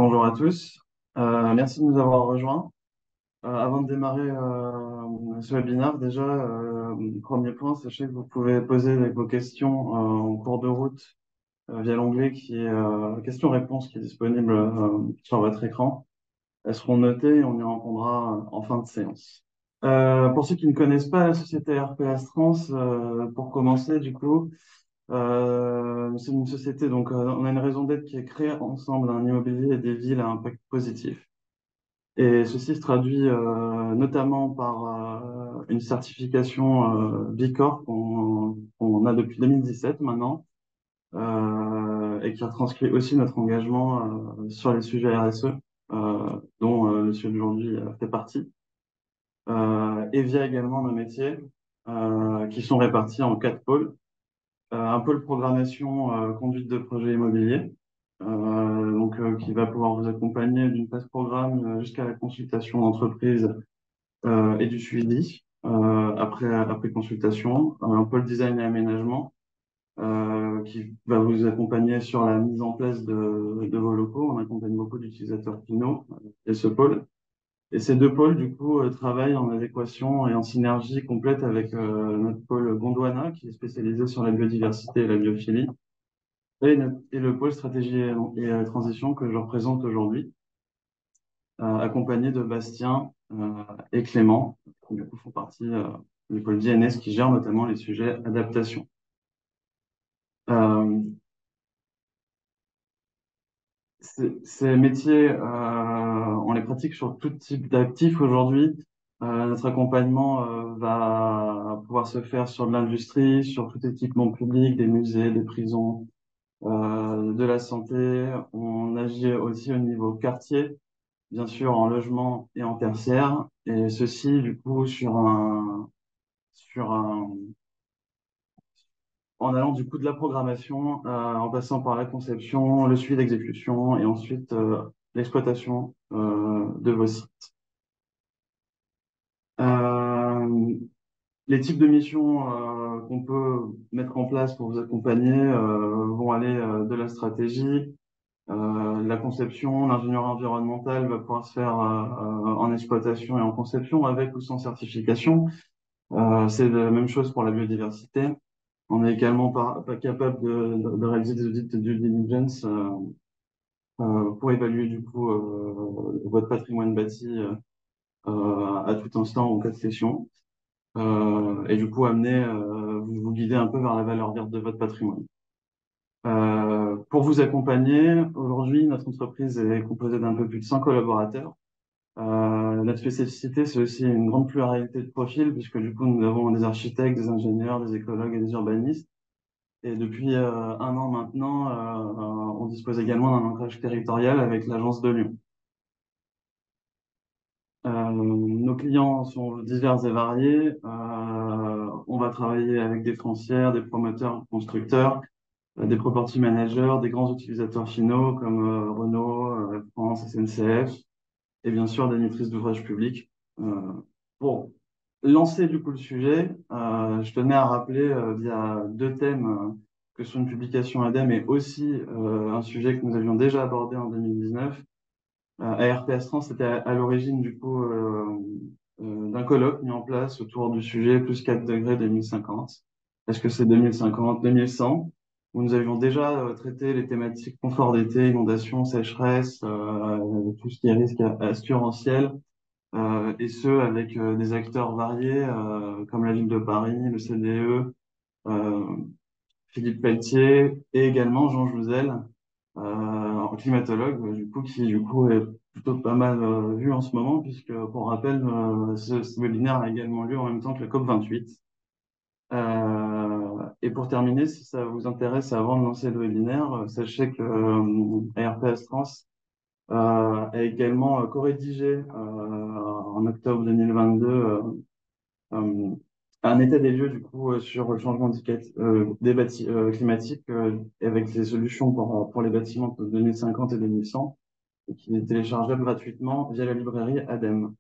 Bonjour à tous. Merci de nous avoir rejoints. Avant de démarrer ce webinaire, déjà, premier point, sachez que vous pouvez poser vos questions en cours de route via l'onglet qui est questions-réponses qui est disponible sur votre écran. Elles seront notées et on y répondra en fin de séance. Pour ceux qui ne connaissent pas la société RPS Trans, pour commencer, du coup, c'est une société, donc on a une raison d'être qui est créée ensemble un immobilier et des villes à impact positif. Et ceci se traduit notamment par une certification B Corp qu'on a depuis 2017 maintenant, et qui retranscrit aussi notre engagement sur les sujets RSE, dont le sujet d'aujourd'hui fait partie, et via également nos métiers qui sont répartis en quatre pôles. Un pôle programmation, conduite de projet immobilier, qui va pouvoir vous accompagner d'une phase programme jusqu'à la consultation d'entreprise et du suivi après consultation. Un pôle design et aménagement qui va vous accompagner sur la mise en place de vos locaux. On accompagne beaucoup d'utilisateurs finaux et ce pôle. Et ces deux pôles, du coup, travaillent en adéquation et en synergie complète avec notre pôle Gondwana, qui est spécialisé sur la biodiversité et la biophilie, et le pôle stratégie et transition que je représente aujourd'hui, accompagné de Bastien et Clément, qui du coup font partie du pôle DNS qui gère notamment les sujets adaptation. Euh, ces métiers, on les pratique sur tout type d'actifs aujourd'hui. Notre accompagnement va pouvoir se faire sur de l'industrie, sur tout équipement public, des musées, des prisons, de la santé. On agit aussi au niveau quartier, bien sûr en logement et en tertiaire, et ceci du coup sur un, en allant du coup de la programmation, en passant par la conception, le suivi d'exécution et ensuite l'exploitation de vos sites. Euh, les types de missions qu'on peut mettre en place pour vous accompagner vont aller de la stratégie, la conception. L'ingénieur environnemental va pouvoir se faire en exploitation et en conception avec ou sans certification. C'est la même chose pour la biodiversité. On est également pas capable de réaliser des audits de due diligence pour évaluer du coup votre patrimoine bâti à tout instant en cas de cession et du coup amener vous guider un peu vers la valeur verte de votre patrimoine. Pour vous accompagner, aujourd'hui, notre entreprise est composée d'un peu plus de 100 collaborateurs. Notre spécificité, c'est aussi une grande pluralité de profils, puisque du coup, nous avons des architectes, des ingénieurs, des écologues et des urbanistes. Et depuis un an maintenant, on dispose également d'un ancrage territorial avec l'agence de Lyon. Nos clients sont divers et variés. On va travailler avec des foncières, des promoteurs, constructeurs, des property managers, des grands utilisateurs finaux comme Renault, France, SNCF, et bien sûr des maîtrises d'ouvrage publics. Pour lancer du coup le sujet, je tenais à rappeler via deux thèmes que sont une publication ADEME et aussi un sujet que nous avions déjà abordé en 2019. ARPS Trans était à l'origine du coup d'un colloque mis en place autour du sujet plus 4 degrés 2050. Est-ce que c'est 2050, 2100? Où nous avions déjà traité les thématiques confort d'été, inondation, sécheresse, tout ce qui est risque assurantiel, et ce avec des acteurs variés comme la ville de Paris, le CDE, euh, Philippe Pelletier et également Jean Jouzel, climatologue, du coup, qui du coup est plutôt pas mal vu en ce moment, puisque pour rappel, ce webinaire a également lieu en même temps que le COP28. Et pour terminer, si ça vous intéresse avant de lancer le webinaire, sachez que ARPS Trans a également co-rédigé en octobre 2022 euh, un état des lieux du coup sur le changement climatique avec les solutions pour les bâtiments de 2050 et 2100 et qui est téléchargeable gratuitement via la librairie ADEME.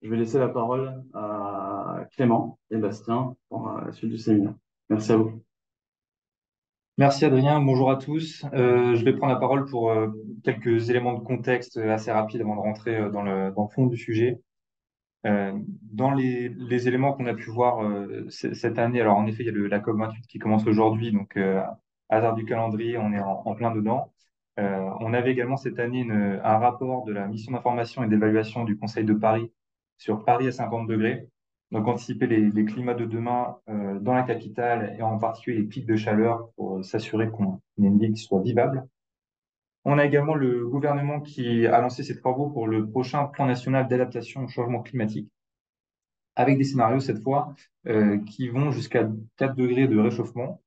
Je vais laisser la parole à Clément et Bastien pour la suite du séminaire. Merci à vous. Merci Adrien, bonjour à tous. Je vais prendre la parole pour quelques éléments de contexte assez rapides avant de rentrer dans le fond du sujet. Dans les éléments qu'on a pu voir cette année, alors en effet, il y a la COP28 qui commence aujourd'hui, donc hasard du calendrier, on est en plein dedans. On avait également cette année un rapport de la mission d'information et d'évaluation du Conseil de Paris sur Paris à 50 degrés, donc anticiper les climats de demain dans la capitale et en particulier les pics de chaleur pour s'assurer qu'on ait une ville qui soit vivable. On a également le gouvernement qui a lancé ses travaux pour le prochain plan national d'adaptation au changement climatique avec des scénarios cette fois qui vont jusqu'à 4 degrés de réchauffement,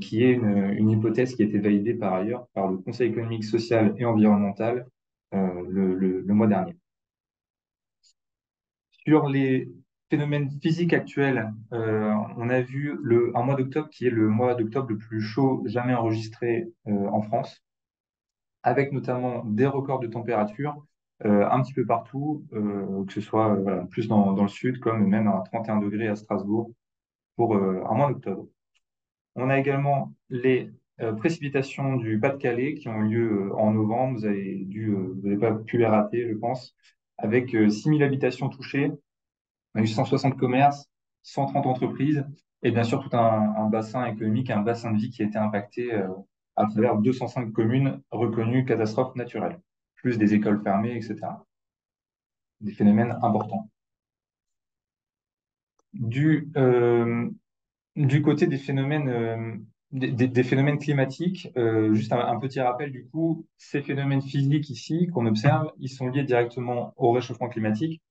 qui est une hypothèse qui a été validée par ailleurs par le Conseil économique, social et environnemental le mois dernier. Sur les phénomènes physiques actuels, on a vu un mois d'octobre qui est le mois d'octobre le plus chaud jamais enregistré en France, avec notamment des records de température un petit peu partout, que ce soit voilà, plus dans le sud, comme même à 31 degrés à Strasbourg pour un mois d'octobre. On a également les précipitations du Pas-de-Calais qui ont eu lieu en novembre. Vous n'avez pas pu les rater, je pense, avec 6000 habitations touchées, on a eu 160 commerces, 130 entreprises et bien sûr tout un bassin économique, un bassin de vie qui a été impacté à travers 205 communes reconnues catastrophes naturelles, plus des écoles fermées, etc. Des phénomènes importants. Du, euh, Du côté des phénomènes, des phénomènes climatiques, juste un petit rappel du coup, ces phénomènes physiques ici qu'on observe, ils sont liés directement au réchauffement climatique.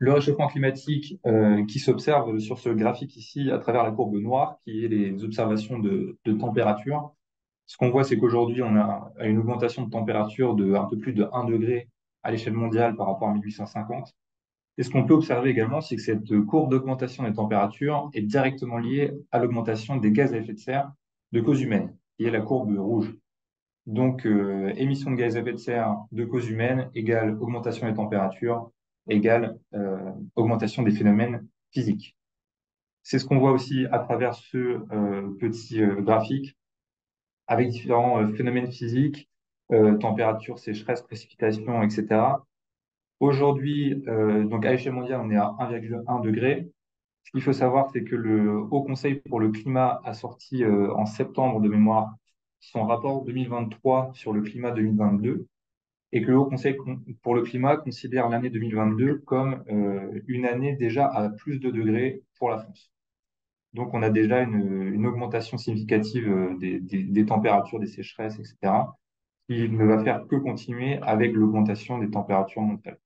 Le réchauffement climatique qui s'observe sur ce graphique ici à travers la courbe noire, qui est les observations de température. Ce qu'on voit, c'est qu'aujourd'hui, on a une augmentation de température de un peu plus de 1 degré à l'échelle mondiale par rapport à 1850. Et ce qu'on peut observer également, c'est que cette courbe d'augmentation des températures est directement liée à l'augmentation des gaz à effet de serre de cause humaine, qui est la courbe rouge. Donc, émission de gaz à effet de serre de cause humaine égale augmentation des températures égale augmentation des phénomènes physiques. C'est ce qu'on voit aussi à travers ce petit graphique avec différents phénomènes physiques, température, sécheresse, précipitation, etc. Aujourd'hui, donc à l'échelle mondiale, on est à 1,1 degré. Ce qu'il faut savoir, c'est que le Haut Conseil pour le climat a sorti en septembre de mémoire son rapport 2023 sur le climat 2022 et que le Haut Conseil pour le climat considère l'année 2022 comme une année déjà à plus de degrés pour la France. Donc on a déjà une augmentation significative des températures, des sécheresses, etc., qui ne va faire que continuer avec l'augmentation des températures mondiales.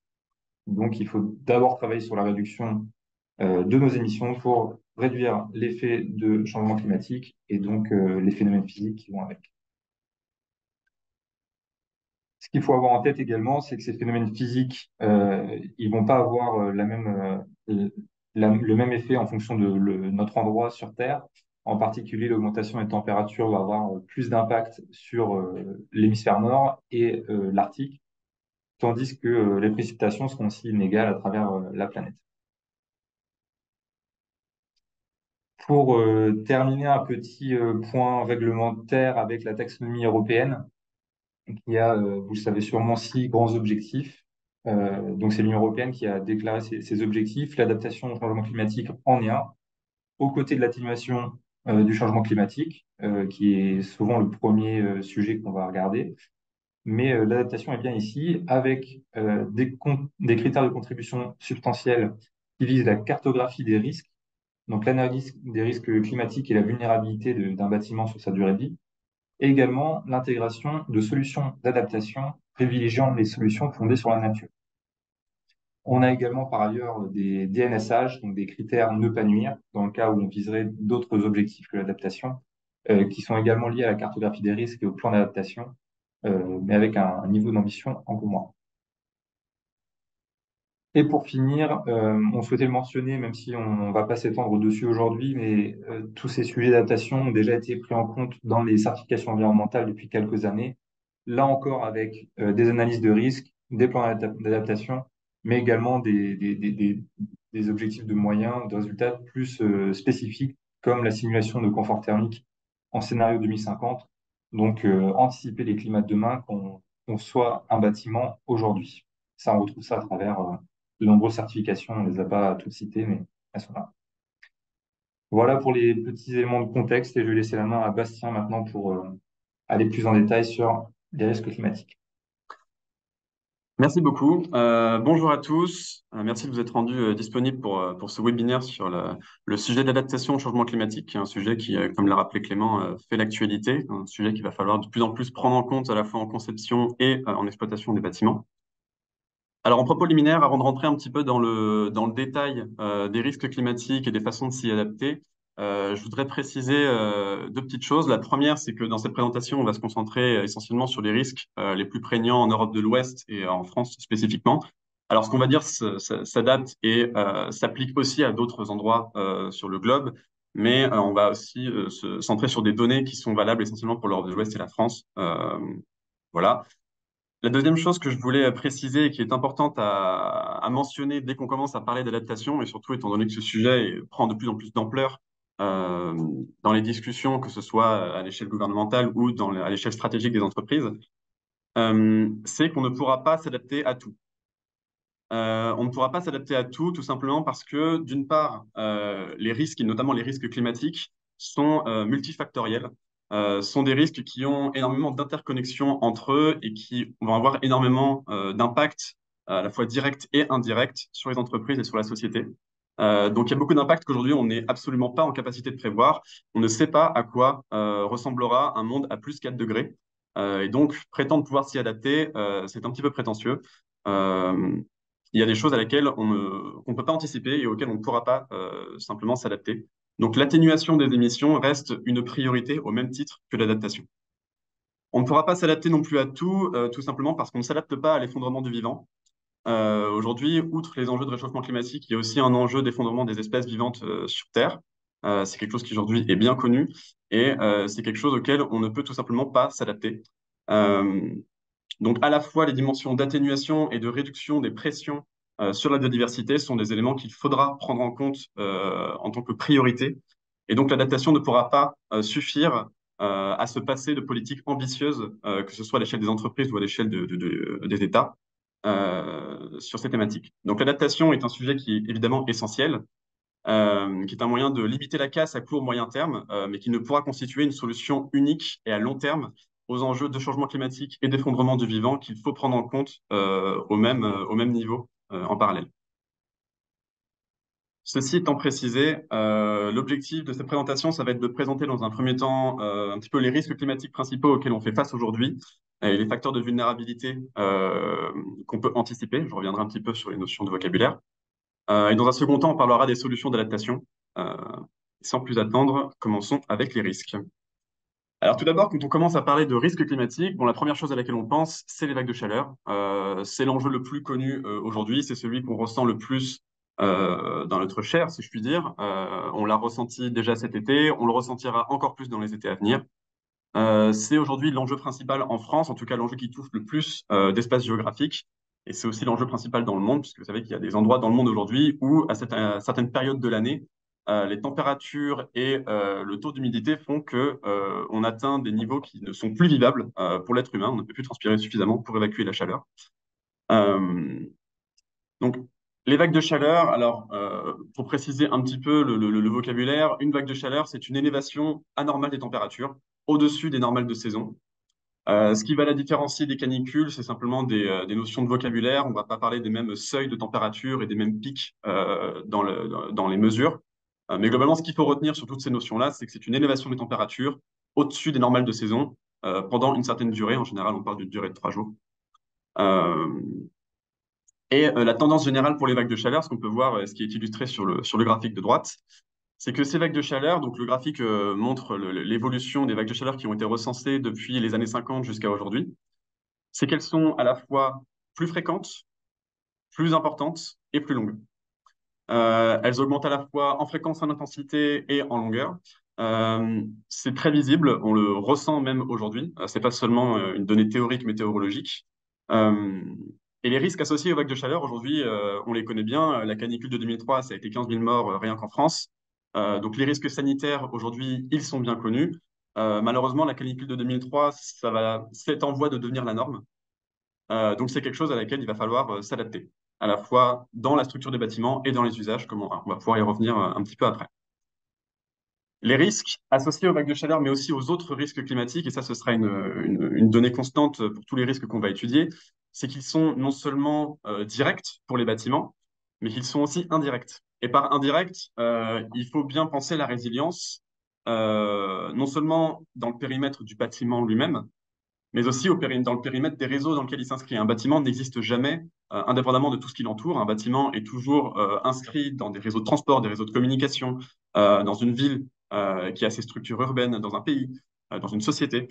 Donc il faut d'abord travailler sur la réduction de nos émissions pour réduire l'effet de changement climatique et donc les phénomènes physiques qui vont avec. Ce qu'il faut avoir en tête également, c'est que ces phénomènes physiques, ils vont pas avoir le même effet en fonction de notre endroit sur Terre. En particulier, l'augmentation des températures va avoir plus d'impact sur l'hémisphère nord et l'Arctique, tandis que les précipitations seront aussi inégales à travers la planète. Pour terminer, un petit point réglementaire avec la taxonomie européenne, qui a, vous le savez sûrement, 6 grands objectifs. Donc, c'est l'Union européenne qui a déclaré ces objectifs. L'adaptation au changement climatique en est un, aux côtés de l'atténuation du changement climatique, qui est souvent le premier sujet qu'on va regarder. Mais l'adaptation est bien ici, avec des critères de contribution substantiels qui visent la cartographie des risques, donc l'analyse des risques climatiques et la vulnérabilité d'un bâtiment sur sa durée de vie, et également l'intégration de solutions d'adaptation privilégiant les solutions fondées sur la nature. On a également par ailleurs des DNSH, donc des critères ne pas nuire, dans le cas où on viserait d'autres objectifs que l'adaptation, qui sont également liés à la cartographie des risques et au plan d'adaptation, mais avec un niveau d'ambition encore moins. Et pour finir, on souhaitait le mentionner, même si on ne va pas s'étendre dessus aujourd'hui, mais tous ces sujets d'adaptation ont déjà été pris en compte dans les certifications environnementales depuis quelques années. Là encore, avec des analyses de risque, des plans d'adaptation, mais également des objectifs de moyens, de résultats plus spécifiques, comme la simulation de confort thermique en scénario 2050. Donc, anticiper les climats de demain qu'on soit un bâtiment aujourd'hui. Ça, on retrouve ça à travers de nombreuses certifications. On ne les a pas toutes citées, mais elles sont là. Voilà pour les petits éléments de contexte et je vais laisser la main à Bastien maintenant pour aller plus en détail sur les risques climatiques. Merci beaucoup. Bonjour à tous. Merci de vous être rendus disponibles pour ce webinaire sur le sujet de l'adaptation au changement climatique, qui est un sujet qui, comme l'a rappelé Clément, fait l'actualité, un sujet qu'il va falloir de plus en plus prendre en compte à la fois en conception et en exploitation des bâtiments. Alors, en propos liminaire, avant de rentrer un petit peu dans le détail des risques climatiques et des façons de s'y adapter, je voudrais préciser deux petites choses. La première, c'est que dans cette présentation, on va se concentrer essentiellement sur les risques les plus prégnants en Europe de l'Ouest et en France spécifiquement. Alors, ce qu'on va dire s'adapte et s'applique aussi à d'autres endroits sur le globe, mais on va aussi se centrer sur des données qui sont valables essentiellement pour l'Europe de l'Ouest et la France. Voilà. La deuxième chose que je voulais préciser et qui est importante à mentionner dès qu'on commence à parler d'adaptation, et surtout étant donné que ce sujet prend de plus en plus d'ampleur euh, dans les discussions, que ce soit à l'échelle gouvernementale ou à l'échelle stratégique des entreprises, c'est qu'on ne pourra pas s'adapter à tout. On ne pourra pas s'adapter à tout simplement parce que, d'une part, les risques, et notamment les risques climatiques, sont multifactoriels, sont des risques qui ont énormément d'interconnexions entre eux et qui vont avoir énormément d'impact, à la fois direct et indirect, sur les entreprises et sur la société. Donc, il y a beaucoup d'impacts qu'aujourd'hui, on n'est absolument pas en capacité de prévoir. On ne sait pas à quoi ressemblera un monde à plus 4 degrés. Et donc, prétendre pouvoir s'y adapter, c'est un petit peu prétentieux. Euh, il y a des choses à laquelle qu'on ne peut pas anticiper et auxquelles on ne pourra pas simplement s'adapter. Donc l'atténuation des émissions reste une priorité au même titre que l'adaptation. On ne pourra pas s'adapter non plus à tout simplement parce qu'on ne s'adapte pas à l'effondrement du vivant. Aujourd'hui, outre les enjeux de réchauffement climatique, il y a aussi un enjeu d'effondrement des espèces vivantes sur Terre. C'est quelque chose qui aujourd'hui est bien connu et c'est quelque chose auquel on ne peut tout simplement pas s'adapter. Euh, donc, à la fois, les dimensions d'atténuation et de réduction des pressions sur la biodiversité sont des éléments qu'il faudra prendre en compte en tant que priorité. Et donc, l'adaptation ne pourra pas suffire à se passer de politiques ambitieuses, que ce soit à l'échelle des entreprises ou à l'échelle des États, sur ces thématiques. Donc, l'adaptation est un sujet qui est évidemment essentiel, qui est un moyen de limiter la casse à court moyen terme, mais qui ne pourra constituer une solution unique et à long terme aux enjeux de changement climatique et d'effondrement du vivant qu'il faut prendre en compte au même niveau en parallèle. Ceci étant précisé, l'objectif de cette présentation, ça va être de présenter dans un premier temps un petit peu les risques climatiques principaux auxquels on fait face aujourd'hui et les facteurs de vulnérabilité qu'on peut anticiper. Je reviendrai un petit peu sur les notions de vocabulaire. Et dans un second temps, on parlera des solutions d'adaptation. Euh, Sans plus attendre, commençons avec les risques. Alors tout d'abord, quand on commence à parler de risques climatiques, bon, la première chose à laquelle on pense, c'est les vagues de chaleur. C'est l'enjeu le plus connu aujourd'hui, c'est celui qu'on ressent le plus dans notre chair, si je puis dire. On l'a ressenti déjà cet été, on le ressentira encore plus dans les étés à venir. C'est aujourd'hui l'enjeu principal en France, en tout cas l'enjeu qui touche le plus d'espace géographique. Et c'est aussi l'enjeu principal dans le monde, puisque vous savez qu'il y a des endroits dans le monde aujourd'hui où, à certaines périodes de l'année, les températures et le taux d'humidité font que on atteint des niveaux qui ne sont plus vivables pour l'être humain. On ne peut plus transpirer suffisamment pour évacuer la chaleur. Euh, donc, les vagues de chaleur, alors, pour préciser un petit peu le vocabulaire, une vague de chaleur, c'est une élévation anormale des températures au-dessus des normales de saison. Ce qui va la différencier des canicules, c'est simplement des notions de vocabulaire. On ne va pas parler des mêmes seuils de température et des mêmes pics dans les mesures. Mais globalement, ce qu'il faut retenir sur toutes ces notions-là, c'est que c'est une élévation des températures au-dessus des normales de saison pendant une certaine durée. En général, on parle d'une durée de 3 jours. Euh, et la tendance générale pour les vagues de chaleur, ce qu'on peut voir, ce qui est illustré sur le graphique de droite, c'est que ces vagues de chaleur, donc le graphique montre l'évolution des vagues de chaleur qui ont été recensées depuis les années 50 jusqu'à aujourd'hui, c'est qu'elles sont à la fois plus fréquentes, plus importantes et plus longues. Elles augmentent à la fois en fréquence, en intensité et en longueur. C'est très visible, on le ressent même aujourd'hui. C'est pas seulement une donnée théorique météorologique. Euh, et les risques associés aux vagues de chaleur, aujourd'hui, on les connaît bien. La canicule de 2003, ça a été 15 000 morts rien qu'en France. Donc les risques sanitaires, aujourd'hui, ils sont bien connus. Malheureusement, la canicule de 2003, c'est en voie de devenir la norme. Donc, c'est quelque chose à laquelle il va falloir s'adapter, à la fois dans la structure des bâtiments et dans les usages, comme on va pouvoir y revenir un petit peu après. Les risques associés aux vagues de chaleur, mais aussi aux autres risques climatiques, et ça, ce sera une donnée constante pour tous les risques qu'on va étudier, c'est qu'ils sont non seulement directs pour les bâtiments, mais qu'ils sont aussi indirects. Et par indirect, il faut bien penser la résilience, non seulement dans le périmètre du bâtiment lui-même, mais aussi dans le périmètre des réseaux dans lesquels il s'inscrit. Un bâtiment n'existe jamais indépendamment de tout ce qui l'entoure. Un bâtiment est toujours inscrit dans des réseaux de transport, des réseaux de communication, dans une ville qui a ses structures urbaines, dans un pays, dans une société.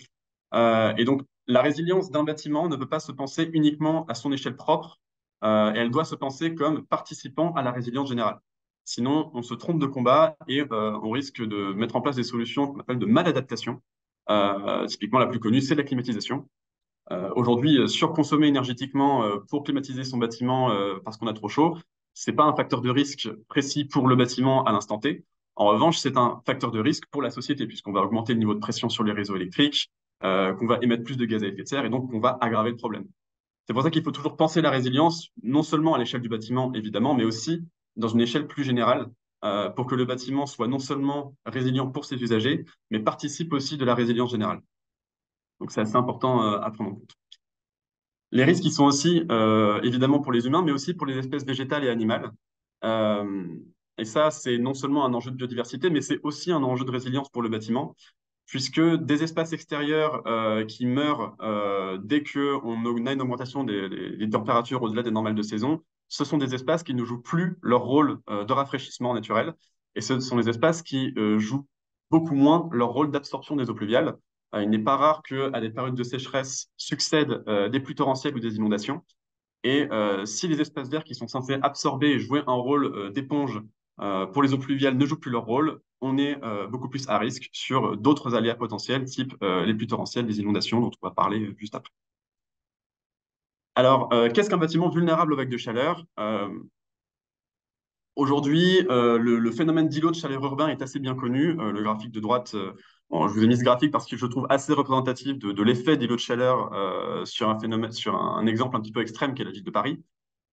Et donc, la résilience d'un bâtiment ne peut pas se penser uniquement à son échelle propre, et elle doit se penser comme participant à la résilience générale. Sinon, on se trompe de combat et on risque de mettre en place des solutions qu'on appelle de maladaptation. Typiquement, la plus connue, c'est la climatisation. Aujourd'hui, surconsommer énergétiquement pour climatiser son bâtiment parce qu'on a trop chaud, c'est pas un facteur de risque précis pour le bâtiment à l'instant T. En revanche, c'est un facteur de risque pour la société, puisqu'on va augmenter le niveau de pression sur les réseaux électriques, qu'on va émettre plus de gaz à effet de serre, et donc qu'on va aggraver le problème. C'est pour ça qu'il faut toujours penser la résilience, non seulement à l'échelle du bâtiment, évidemment, mais aussi dans une échelle plus générale, pour que le bâtiment soit non seulement résilient pour ses usagers, mais participe aussi de la résilience générale. Donc c'est assez important à prendre en compte. Les risques, ils sont aussi évidemment pour les humains, mais aussi pour les espèces végétales et animales. Euh, et ça, c'est non seulement un enjeu de biodiversité, mais c'est aussi un enjeu de résilience pour le bâtiment, puisque des espaces extérieurs qui meurent dès qu'on a une augmentation des températures au-delà des normales de saison, ce sont des espaces qui ne jouent plus leur rôle de rafraîchissement naturel, et ce sont des espaces qui jouent beaucoup moins leur rôle d'absorption des eaux pluviales. Il n'est pas rare qu'à des périodes de sécheresse succèdent des pluies torrentielles ou des inondations. Et si les espaces verts qui sont censés absorber et jouer un rôle d'éponge pour les eaux pluviales ne jouent plus leur rôle, on est beaucoup plus à risque sur d'autres aléas potentiels, type les pluies torrentielles, les inondations, dont on va parler juste après. Alors, qu'est-ce qu'un bâtiment vulnérable aux vagues de chaleur? Aujourd'hui, le phénomène d'îlot de chaleur urbain est assez bien connu. Le graphique de droite, bon, je vous ai mis ce graphique parce que je le trouve assez représentatif de l'effet d'îlot de chaleur sur un phénomène, sur un exemple un petit peu extrême qui est la ville de Paris.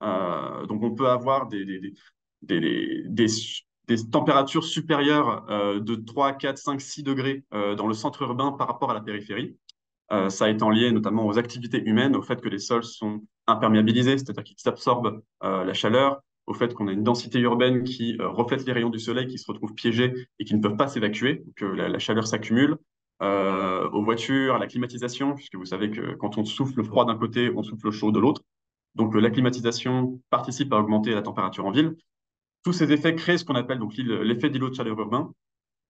Donc, on peut avoir des températures supérieures de 3, 4, 5, 6 degrés dans le centre urbain par rapport à la périphérie. Ça étant lié notamment aux activités humaines, au fait que les sols sont imperméabilisés, c'est-à-dire qu'ils absorbent la chaleur, au fait qu'on a une densité urbaine qui reflète les rayons du soleil, qui se retrouvent piégés et qui ne peuvent pas s'évacuer, donc la chaleur s'accumule, aux voitures, à la climatisation, puisque vous savez que quand on souffle froid d'un côté, on souffle chaud de l'autre. Donc la climatisation participe à augmenter la température en ville. Tous ces effets créent ce qu'on appelle donc l'effet d'îlot de chaleur urbain.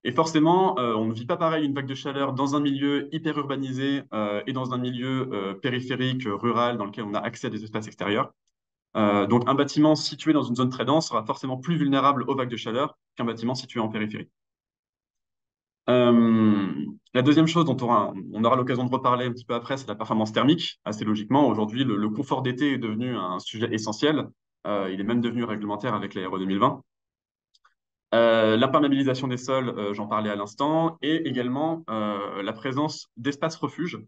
Et forcément, on ne vit pas pareil une vague de chaleur dans un milieu hyper urbanisé et dans un milieu périphérique, rural, dans lequel on a accès à des espaces extérieurs. Donc un bâtiment situé dans une zone très dense sera forcément plus vulnérable aux vagues de chaleur qu'un bâtiment situé en périphérie. La deuxième chose dont on aura l'occasion de reparler un petit peu après, c'est la performance thermique. Assez logiquement, aujourd'hui, le confort d'été est devenu un sujet essentiel. Il est même devenu réglementaire avec la RE 2020. L'imperméabilisation des sols, j'en parlais à l'instant, et également la présence d'espaces refuges.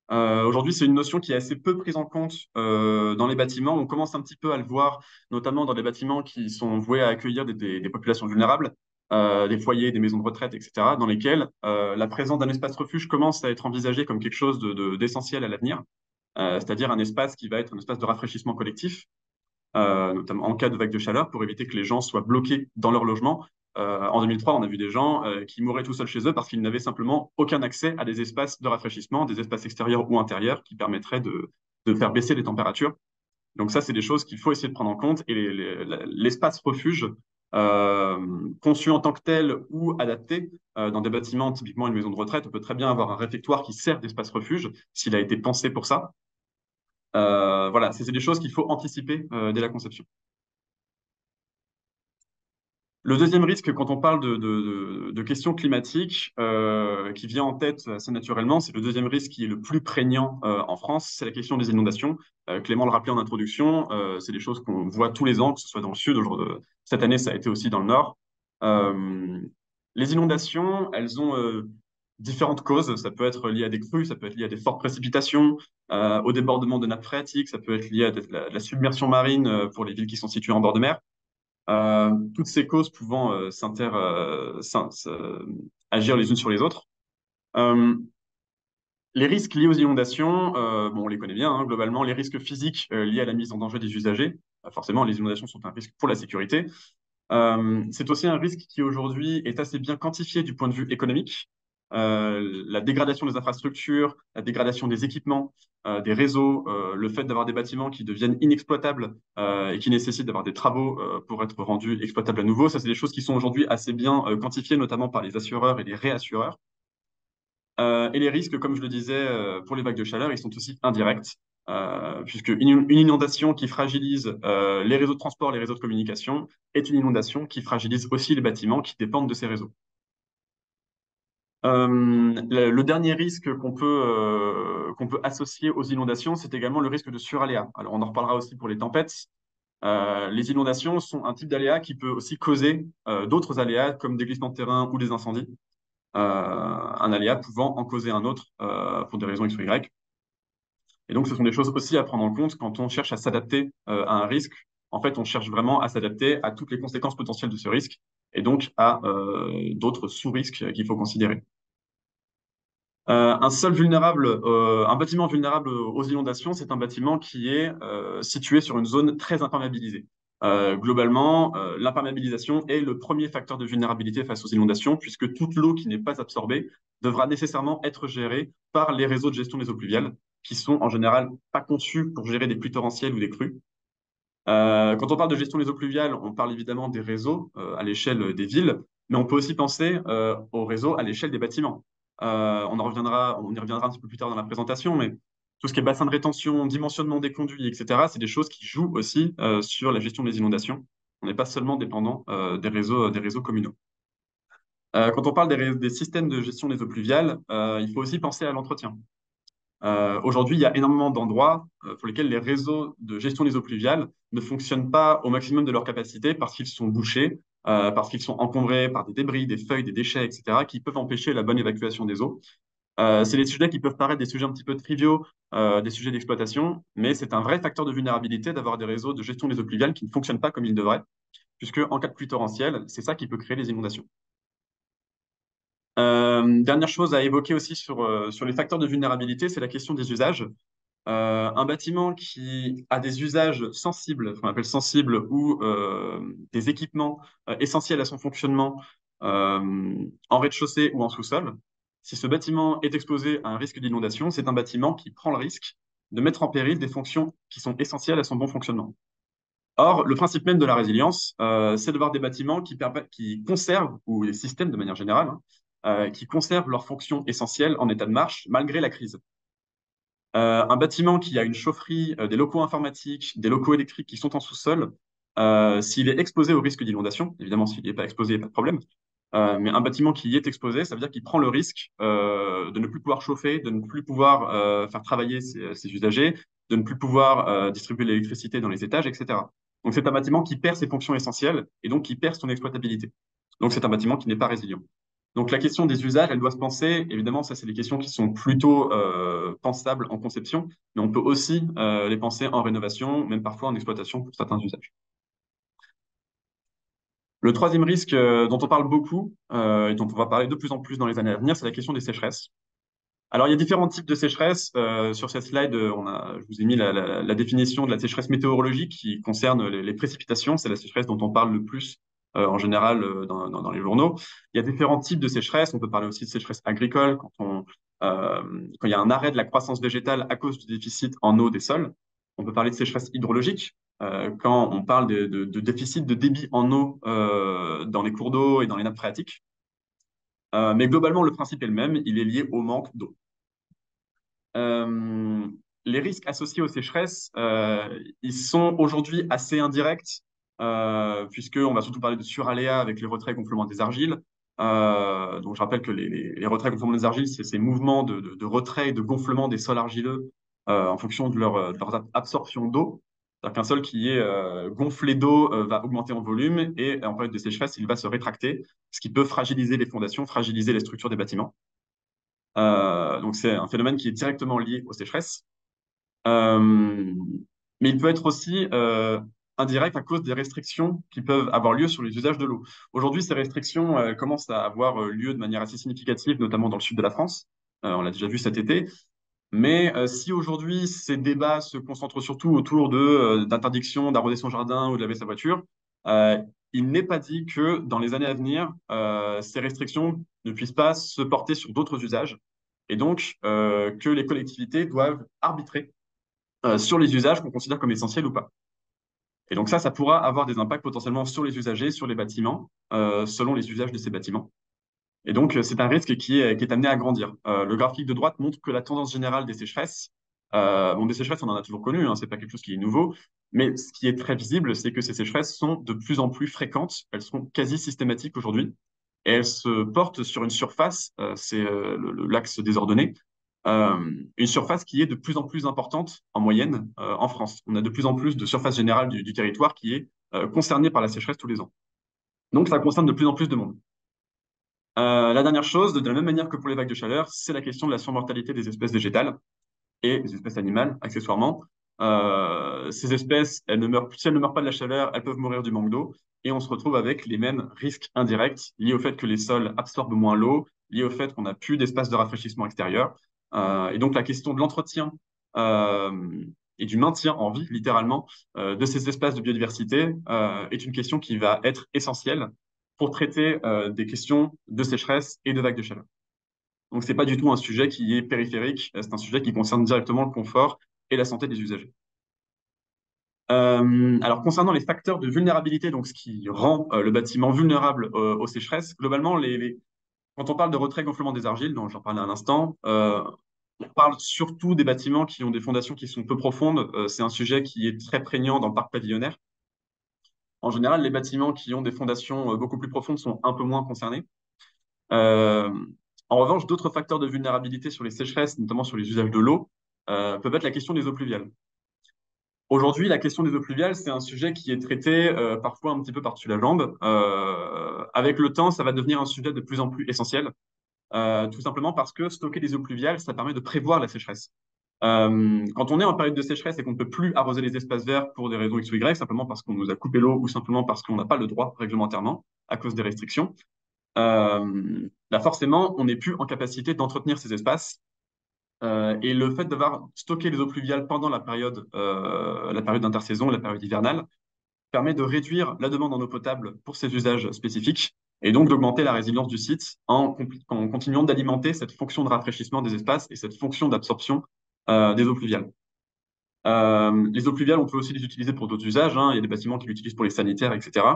Aujourd'hui, c'est une notion qui est assez peu prise en compte dans les bâtiments. On commence un petit peu à le voir, notamment dans des bâtiments qui sont voués à accueillir des populations vulnérables, des foyers, des maisons de retraite, etc., dans lesquels la présence d'un espace refuge commence à être envisagée comme quelque chose d'essentiel à l'avenir, c'est-à-dire un espace qui va être un espace de rafraîchissement collectif, notamment en cas de vague de chaleur, pour éviter que les gens soient bloqués dans leur logement. En 2003, on a vu des gens qui mouraient tout seuls chez eux parce qu'ils n'avaient simplement aucun accès à des espaces de rafraîchissement, des espaces extérieurs ou intérieurs qui permettraient de faire baisser les températures. Donc ça, c'est des choses qu'il faut essayer de prendre en compte. Et l'espace refuge, conçu en tant que tel ou adapté, dans des bâtiments, typiquement une maison de retraite, on peut très bien avoir un réfectoire qui sert d'espace refuge s'il a été pensé pour ça. Voilà, c'est des choses qu'il faut anticiper dès la conception. Le deuxième risque, quand on parle de questions climatiques, qui vient en tête assez naturellement, c'est le deuxième risque qui est le plus prégnant en France, c'est la question des inondations. Clément le rappelait en introduction, c'est des choses qu'on voit tous les ans, que ce soit dans le sud, cette année ça a été aussi dans le nord. Les inondations, elles ont différentes causes. Ça peut être lié à des crues, ça peut être lié à des fortes précipitations, au débordement de nappes phréatiques, ça peut être lié à la submersion marine pour les villes qui sont situées en bord de mer. Toutes ces causes pouvant agir les unes sur les autres. Euh, les risques liés aux inondations, bon, on les connaît bien, hein, globalement. Les risques physiques liés à la mise en danger des usagers. Forcément, les inondations sont un risque pour la sécurité. C'est aussi un risque qui aujourd'hui est assez bien quantifié du point de vue économique. La dégradation des infrastructures, la dégradation des équipements, des réseaux, le fait d'avoir des bâtiments qui deviennent inexploitables et qui nécessitent d'avoir des travaux pour être rendus exploitables à nouveau, ça c'est des choses qui sont aujourd'hui assez bien quantifiées, notamment par les assureurs et les réassureurs. Et les risques, comme je le disais, pour les vagues de chaleur, ils sont aussi indirects, puisque une inondation qui fragilise les réseaux de transport, les réseaux de communication, est une inondation qui fragilise aussi les bâtiments qui dépendent de ces réseaux. Le dernier risque qu'on peut associer aux inondations, c'est également le risque de suraléa. Alors, on en reparlera aussi pour les tempêtes. Les inondations sont un type d'aléa qui peut aussi causer d'autres aléas, comme des glissements de terrain ou des incendies. Un aléa pouvant en causer un autre pour des raisons X ou Y. Et donc, ce sont des choses aussi à prendre en compte quand on cherche à s'adapter à un risque. En fait, on cherche vraiment à s'adapter à toutes les conséquences potentielles de ce risque et donc à d'autres sous-risques qu'il faut considérer. Un bâtiment vulnérable aux inondations, c'est un bâtiment qui est situé sur une zone très imperméabilisée. Globalement, l'imperméabilisation est le premier facteur de vulnérabilité face aux inondations, puisque toute l'eau qui n'est pas absorbée devra nécessairement être gérée par les réseaux de gestion des eaux pluviales, qui sont en général pas conçus pour gérer des pluies torrentielles ou des crues. Quand on parle de gestion des eaux pluviales, on parle évidemment des réseaux à l'échelle des villes, mais on peut aussi penser aux réseaux à l'échelle des bâtiments. On y reviendra un petit peu plus tard dans la présentation, mais tout ce qui est bassin de rétention, dimensionnement des conduits, etc., c'est des choses qui jouent aussi sur la gestion des inondations. On n'est pas seulement dépendant des réseaux communaux. Quand on parle des systèmes de gestion des eaux pluviales, il faut aussi penser à l'entretien. Aujourd'hui, il y a énormément d'endroits pour lesquels les réseaux de gestion des eaux pluviales ne fonctionnent pas au maximum de leur capacité parce qu'ils sont bouchés, parce qu'ils sont encombrés par des débris, des feuilles, des déchets, etc., qui peuvent empêcher la bonne évacuation des eaux. C'est des sujets qui peuvent paraître des sujets un petit peu triviaux, des sujets d'exploitation, mais c'est un vrai facteur de vulnérabilité d'avoir des réseaux de gestion des eaux pluviales qui ne fonctionnent pas comme ils devraient, puisque en cas de pluie torrentielle, c'est ça qui peut créer les inondations. Dernière chose à évoquer aussi sur les facteurs de vulnérabilité, c'est la question des usages. Un bâtiment qui a des usages sensibles, qu'on appelle sensibles, ou des équipements essentiels à son fonctionnement en rez-de-chaussée ou en sous-sol, si ce bâtiment est exposé à un risque d'inondation, c'est un bâtiment qui prend le risque de mettre en péril des fonctions qui sont essentielles à son bon fonctionnement. Or, le principe même de la résilience, c'est de voir des bâtiments qui conservent, ou les systèmes de manière générale, hein, qui conservent leurs fonctions essentielles en état de marche malgré la crise. Un bâtiment qui a une chaufferie, des locaux informatiques, des locaux électriques qui sont en sous-sol, s'il est exposé au risque d'inondation, évidemment s'il n'est pas exposé, pas de problème, mais un bâtiment qui y est exposé, ça veut dire qu'il prend le risque de ne plus pouvoir chauffer, de ne plus pouvoir faire travailler ses usagers, de ne plus pouvoir distribuer l'électricité dans les étages, etc. Donc c'est un bâtiment qui perd ses fonctions essentielles et donc qui perd son exploitabilité. Donc c'est un bâtiment qui n'est pas résilient. Donc la question des usages, elle doit se penser, évidemment, ça c'est des questions qui sont plutôt pensables en conception, mais on peut aussi les penser en rénovation, même parfois en exploitation pour certains usages. Le troisième risque dont on parle beaucoup et dont on va parler de plus en plus dans les années à venir, c'est la question des sécheresses. Alors, il y a différents types de sécheresses. Sur cette slide, je vous ai mis la définition de la sécheresse météorologique qui concerne les précipitations. C'est la sécheresse dont on parle le plus en général dans les journaux. Il y a différents types de sécheresses. On peut parler aussi de sécheresse agricole quand il y a un arrêt de la croissance végétale à cause du déficit en eau des sols. On peut parler de sécheresse hydrologique quand on parle de déficit de débit en eau dans les cours d'eau et dans les nappes phréatiques. Mais globalement, le principe est le même, il est lié au manque d'eau. Les risques associés aux sécheresses, ils sont aujourd'hui assez indirects, puisqu'on va surtout parler de suraléa avec les retraits et gonflements des argiles. Donc, je rappelle que les retraits et gonflements des argiles, c'est ces mouvements de retrait et de gonflement des sols argileux en fonction de leur absorption d'eau. C'est-à-dire qu'un sol qui est gonflé d'eau va augmenter en volume et en période de sécheresse, il va se rétracter, ce qui peut fragiliser les fondations, fragiliser les structures des bâtiments. Donc c'est un phénomène qui est directement lié aux sécheresses. Euh, mais il peut être aussi indirect à cause des restrictions qui peuvent avoir lieu sur les usages de l'eau. Aujourd'hui, ces restrictions commencent à avoir lieu de manière assez significative, notamment dans le sud de la France. On l'a déjà vu cet été. Mais si aujourd'hui ces débats se concentrent surtout autour d'interdiction d'arroser son jardin ou de laver sa voiture, euh, il n'est pas dit que dans les années à venir, ces restrictions ne puissent pas se porter sur d'autres usages, et donc que les collectivités doivent arbitrer sur les usages qu'on considère comme essentiels ou pas. Et donc ça pourra avoir des impacts potentiellement sur les usagers, sur les bâtiments, selon les usages de ces bâtiments. Et donc, c'est un risque qui est amené à grandir. Le graphique de droite montre que la tendance générale des sécheresses, bon, des sécheresses, on en a toujours connu, hein, c'est pas quelque chose qui est nouveau, mais ce qui est très visible, c'est que ces sécheresses sont de plus en plus fréquentes, elles sont quasi systématiques aujourd'hui, et elles se portent sur une surface, c'est l'axe désordonné, une surface qui est de plus en plus importante en moyenne en France. On a de plus en plus de surface générale du territoire qui est concernée par la sécheresse tous les ans. Donc, ça concerne de plus en plus de monde. La dernière chose, de la même manière que pour les vagues de chaleur, c'est la question de la surmortalité des espèces végétales et des espèces animales, accessoirement. Ces espèces, si elles ne meurent pas de la chaleur, elles peuvent mourir du manque d'eau. Et on se retrouve avec les mêmes risques indirects liés au fait que les sols absorbent moins l'eau, liés au fait qu'on n'a plus d'espace de rafraîchissement extérieur. Et donc la question de l'entretien et du maintien en vie, littéralement, de ces espaces de biodiversité est une question qui va être essentielle pour traiter des questions de sécheresse et de vagues de chaleur. Donc, c'est pas du tout un sujet qui est périphérique, c'est un sujet qui concerne directement le confort et la santé des usagers. Alors, concernant les facteurs de vulnérabilité, donc ce qui rend le bâtiment vulnérable aux sécheresses, globalement, quand on parle de retrait gonflement des argiles, dont j'en parlais à l'instant, on parle surtout des bâtiments qui ont des fondations qui sont peu profondes. C'est un sujet qui est très prégnant dans le parc pavillonnaire. En général, les bâtiments qui ont des fondations beaucoup plus profondes sont un peu moins concernés. Euh, En revanche, d'autres facteurs de vulnérabilité sur les sécheresses, notamment sur les usages de l'eau, peuvent être la question des eaux pluviales. Aujourd'hui, la question des eaux pluviales, c'est un sujet qui est traité parfois un petit peu par-dessus la jambe. Avec le temps, ça va devenir un sujet de plus en plus essentiel, tout simplement parce que stocker des eaux pluviales, ça permet de prévoir la sécheresse. Quand on est en période de sécheresse et qu'on ne peut plus arroser les espaces verts pour des raisons X ou Y, simplement parce qu'on nous a coupé l'eau ou simplement parce qu'on n'a pas le droit réglementairement à cause des restrictions, là forcément, on n'est plus en capacité d'entretenir ces espaces. Et le fait d'avoir stocké les eaux pluviales pendant la période d'intersaison, la période hivernale, permet de réduire la demande en eau potable pour ces usages spécifiques et donc d'augmenter la résilience du site en continuant d'alimenter cette fonction de rafraîchissement des espaces et cette fonction d'absorption des eaux pluviales. Les eaux pluviales, on peut aussi les utiliser pour d'autres usages, hein. Il y a des bâtiments qui l'utilisent pour les sanitaires, etc.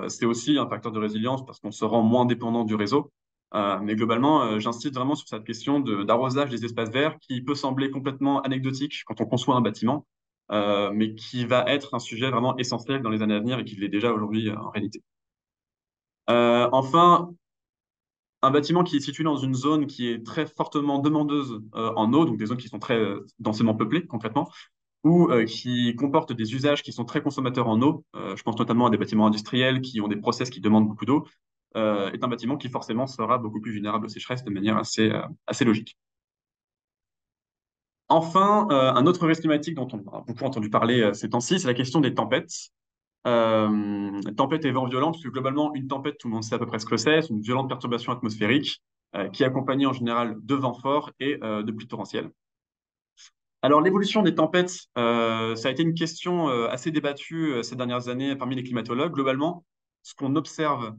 C'est aussi un facteur de résilience parce qu'on se rend moins dépendant du réseau. Mais globalement, j'insiste vraiment sur cette question d'arrosage des espaces verts qui peut sembler complètement anecdotique quand on conçoit un bâtiment, mais qui va être un sujet vraiment essentiel dans les années à venir et qui l'est déjà aujourd'hui en réalité. Enfin, un bâtiment qui est situé dans une zone qui est très fortement demandeuse en eau, donc des zones qui sont très densément peuplées concrètement, ou qui comportent des usages qui sont très consommateurs en eau, je pense notamment à des bâtiments industriels qui ont des process qui demandent beaucoup d'eau, est un bâtiment qui forcément sera beaucoup plus vulnérable aux sécheresses de manière assez logique. Enfin, un autre risque climatique dont on a beaucoup entendu parler ces temps-ci, c'est la question des tempêtes. Tempête et vent violent, parce que globalement, une tempête, tout le monde sait à peu près ce que c'est une violente perturbation atmosphérique qui est accompagnée en général de vents forts et de pluies torrentielles. Alors, l'évolution des tempêtes, ça a été une question assez débattue ces dernières années parmi les climatologues. Globalement, ce qu'on observe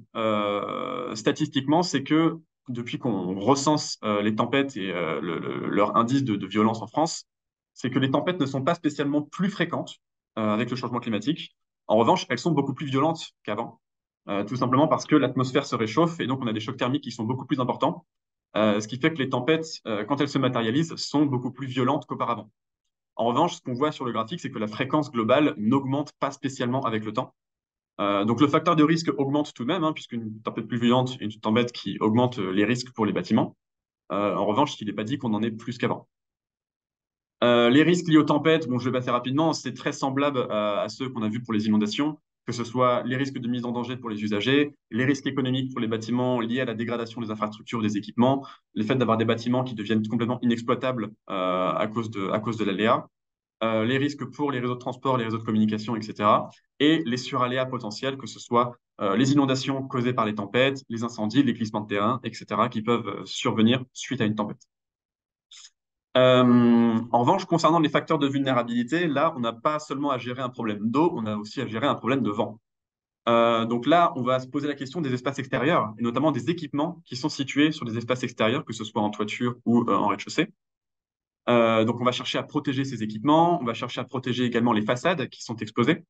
statistiquement, c'est que depuis qu'on recense les tempêtes et leur indice de violence en France, c'est que les tempêtes ne sont pas spécialement plus fréquentes avec le changement climatique. En revanche, elles sont beaucoup plus violentes qu'avant, tout simplement parce que l'atmosphère se réchauffe et donc on a des chocs thermiques qui sont beaucoup plus importants, ce qui fait que les tempêtes, quand elles se matérialisent, sont beaucoup plus violentes qu'auparavant. En revanche, ce qu'on voit sur le graphique, c'est que la fréquence globale n'augmente pas spécialement avec le temps. Donc le facteur de risque augmente tout de même, hein, puisqu'une tempête plus violente est une tempête qui augmente les risques pour les bâtiments. En revanche, il n'est pas dit qu'on en ait plus qu'avant. Les risques liés aux tempêtes, bon, je vais passer rapidement, c'est très semblable à ceux qu'on a vus pour les inondations. que ce soit les risques de mise en danger pour les usagers, les risques économiques pour les bâtiments liés à la dégradation des infrastructures, des équipements, le fait d'avoir des bâtiments qui deviennent complètement inexploitables à cause de l'aléa, les risques pour les réseaux de transport, les réseaux de communication, etc. Et les suraléas potentiels, que ce soit les inondations causées par les tempêtes, les incendies, les glissements de terrain, etc., qui peuvent survenir suite à une tempête. En revanche, concernant les facteurs de vulnérabilité, là, on n'a pas seulement à gérer un problème d'eau, on a aussi à gérer un problème de vent. Donc là, on va se poser la question des espaces extérieurs, et notamment des équipements qui sont situés sur des espaces extérieurs, que ce soit en toiture ou en rez-de-chaussée. Donc on va chercher à protéger ces équipements, on va chercher à protéger également les façades qui sont exposées.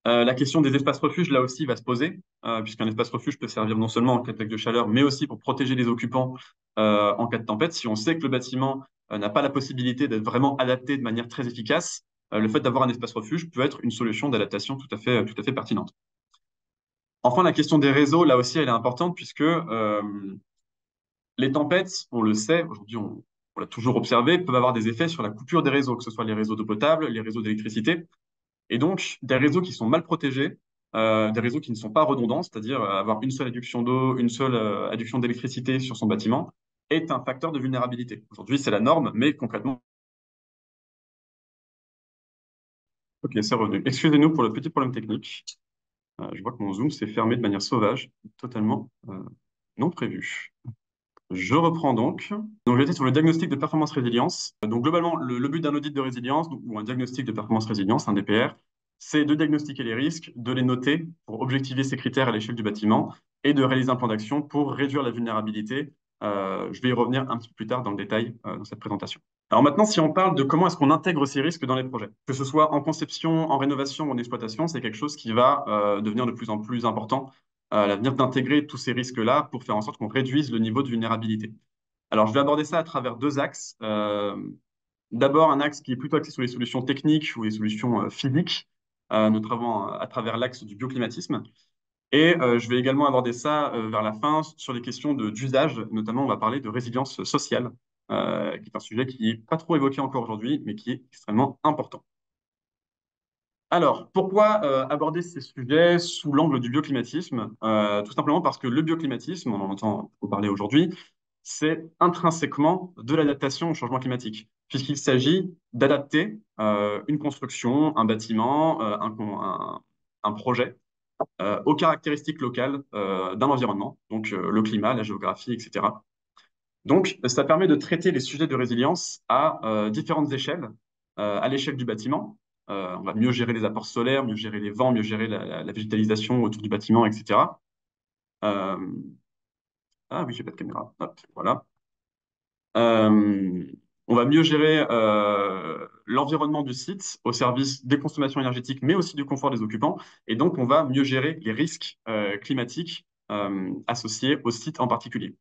La question des espaces refuges, là aussi, va se poser, puisqu'un espace refuge peut servir non seulement en cas d'attaque de chaleur, mais aussi pour protéger les occupants en cas de tempête. Si on sait que le bâtiment n'a pas la possibilité d'être vraiment adapté de manière très efficace, le fait d'avoir un espace refuge peut être une solution d'adaptation tout à fait pertinente. Enfin, la question des réseaux, là aussi, elle est importante, puisque les tempêtes, on le sait, aujourd'hui on l'a toujours observé, peuvent avoir des effets sur la coupure des réseaux, que ce soit les réseaux d'eau potable, les réseaux d'électricité. Et donc, des réseaux qui sont mal protégés, des réseaux qui ne sont pas redondants, c'est-à-dire avoir une seule adduction d'eau, une seule adduction d'électricité sur son bâtiment, est un facteur de vulnérabilité. Aujourd'hui, c'est la norme, mais concrètement. Ok, c'est revenu. Excusez-nous pour le petit problème technique. Je vois que mon Zoom s'est fermé de manière sauvage, totalement non prévu. Je reprends donc. Donc, j'étais sur le diagnostic de performance résilience. Donc, globalement, le but d'un audit de résilience ou un diagnostic de performance résilience, un DPR, c'est de diagnostiquer les risques, de les noter pour objectiver ces critères à l'échelle du bâtiment et de réaliser un plan d'action pour réduire la vulnérabilité. Je vais y revenir un petit peu plus tard dans le détail dans cette présentation. Alors maintenant, si on parle de comment est-ce qu'on intègre ces risques dans les projets, que ce soit en conception, en rénovation ou en exploitation, c'est quelque chose qui va devenir de plus en plus important à l'avenir d'intégrer tous ces risques-là pour faire en sorte qu'on réduise le niveau de vulnérabilité. Alors, je vais aborder ça à travers deux axes. D'abord, un axe qui est plutôt axé sur les solutions techniques ou les solutions physiques, notamment à travers l'axe du bioclimatisme. Et je vais également aborder ça vers la fin sur les questions d'usage. Notamment, on va parler de résilience sociale, qui est un sujet qui n'est pas trop évoqué encore aujourd'hui, mais qui est extrêmement important. Alors, pourquoi aborder ces sujets sous l'angle du bioclimatisme? Tout simplement parce que le bioclimatisme, on en entend beaucoup parler aujourd'hui, c'est intrinsèquement de l'adaptation au changement climatique, puisqu'il s'agit d'adapter une construction, un bâtiment, un projet aux caractéristiques locales d'un environnement, donc le climat, la géographie, etc. Donc, ça permet de traiter les sujets de résilience à différentes échelles, à l'échelle du bâtiment. On va mieux gérer les apports solaires, mieux gérer les vents, mieux gérer la végétalisation autour du bâtiment, etc. Euh, Ah oui, j'ai pas de caméra. Hop, voilà. Euh, on va mieux gérer l'environnement du site au service des consommations énergétiques, mais aussi du confort des occupants. Et donc, on va mieux gérer les risques climatiques associés au site en particulier.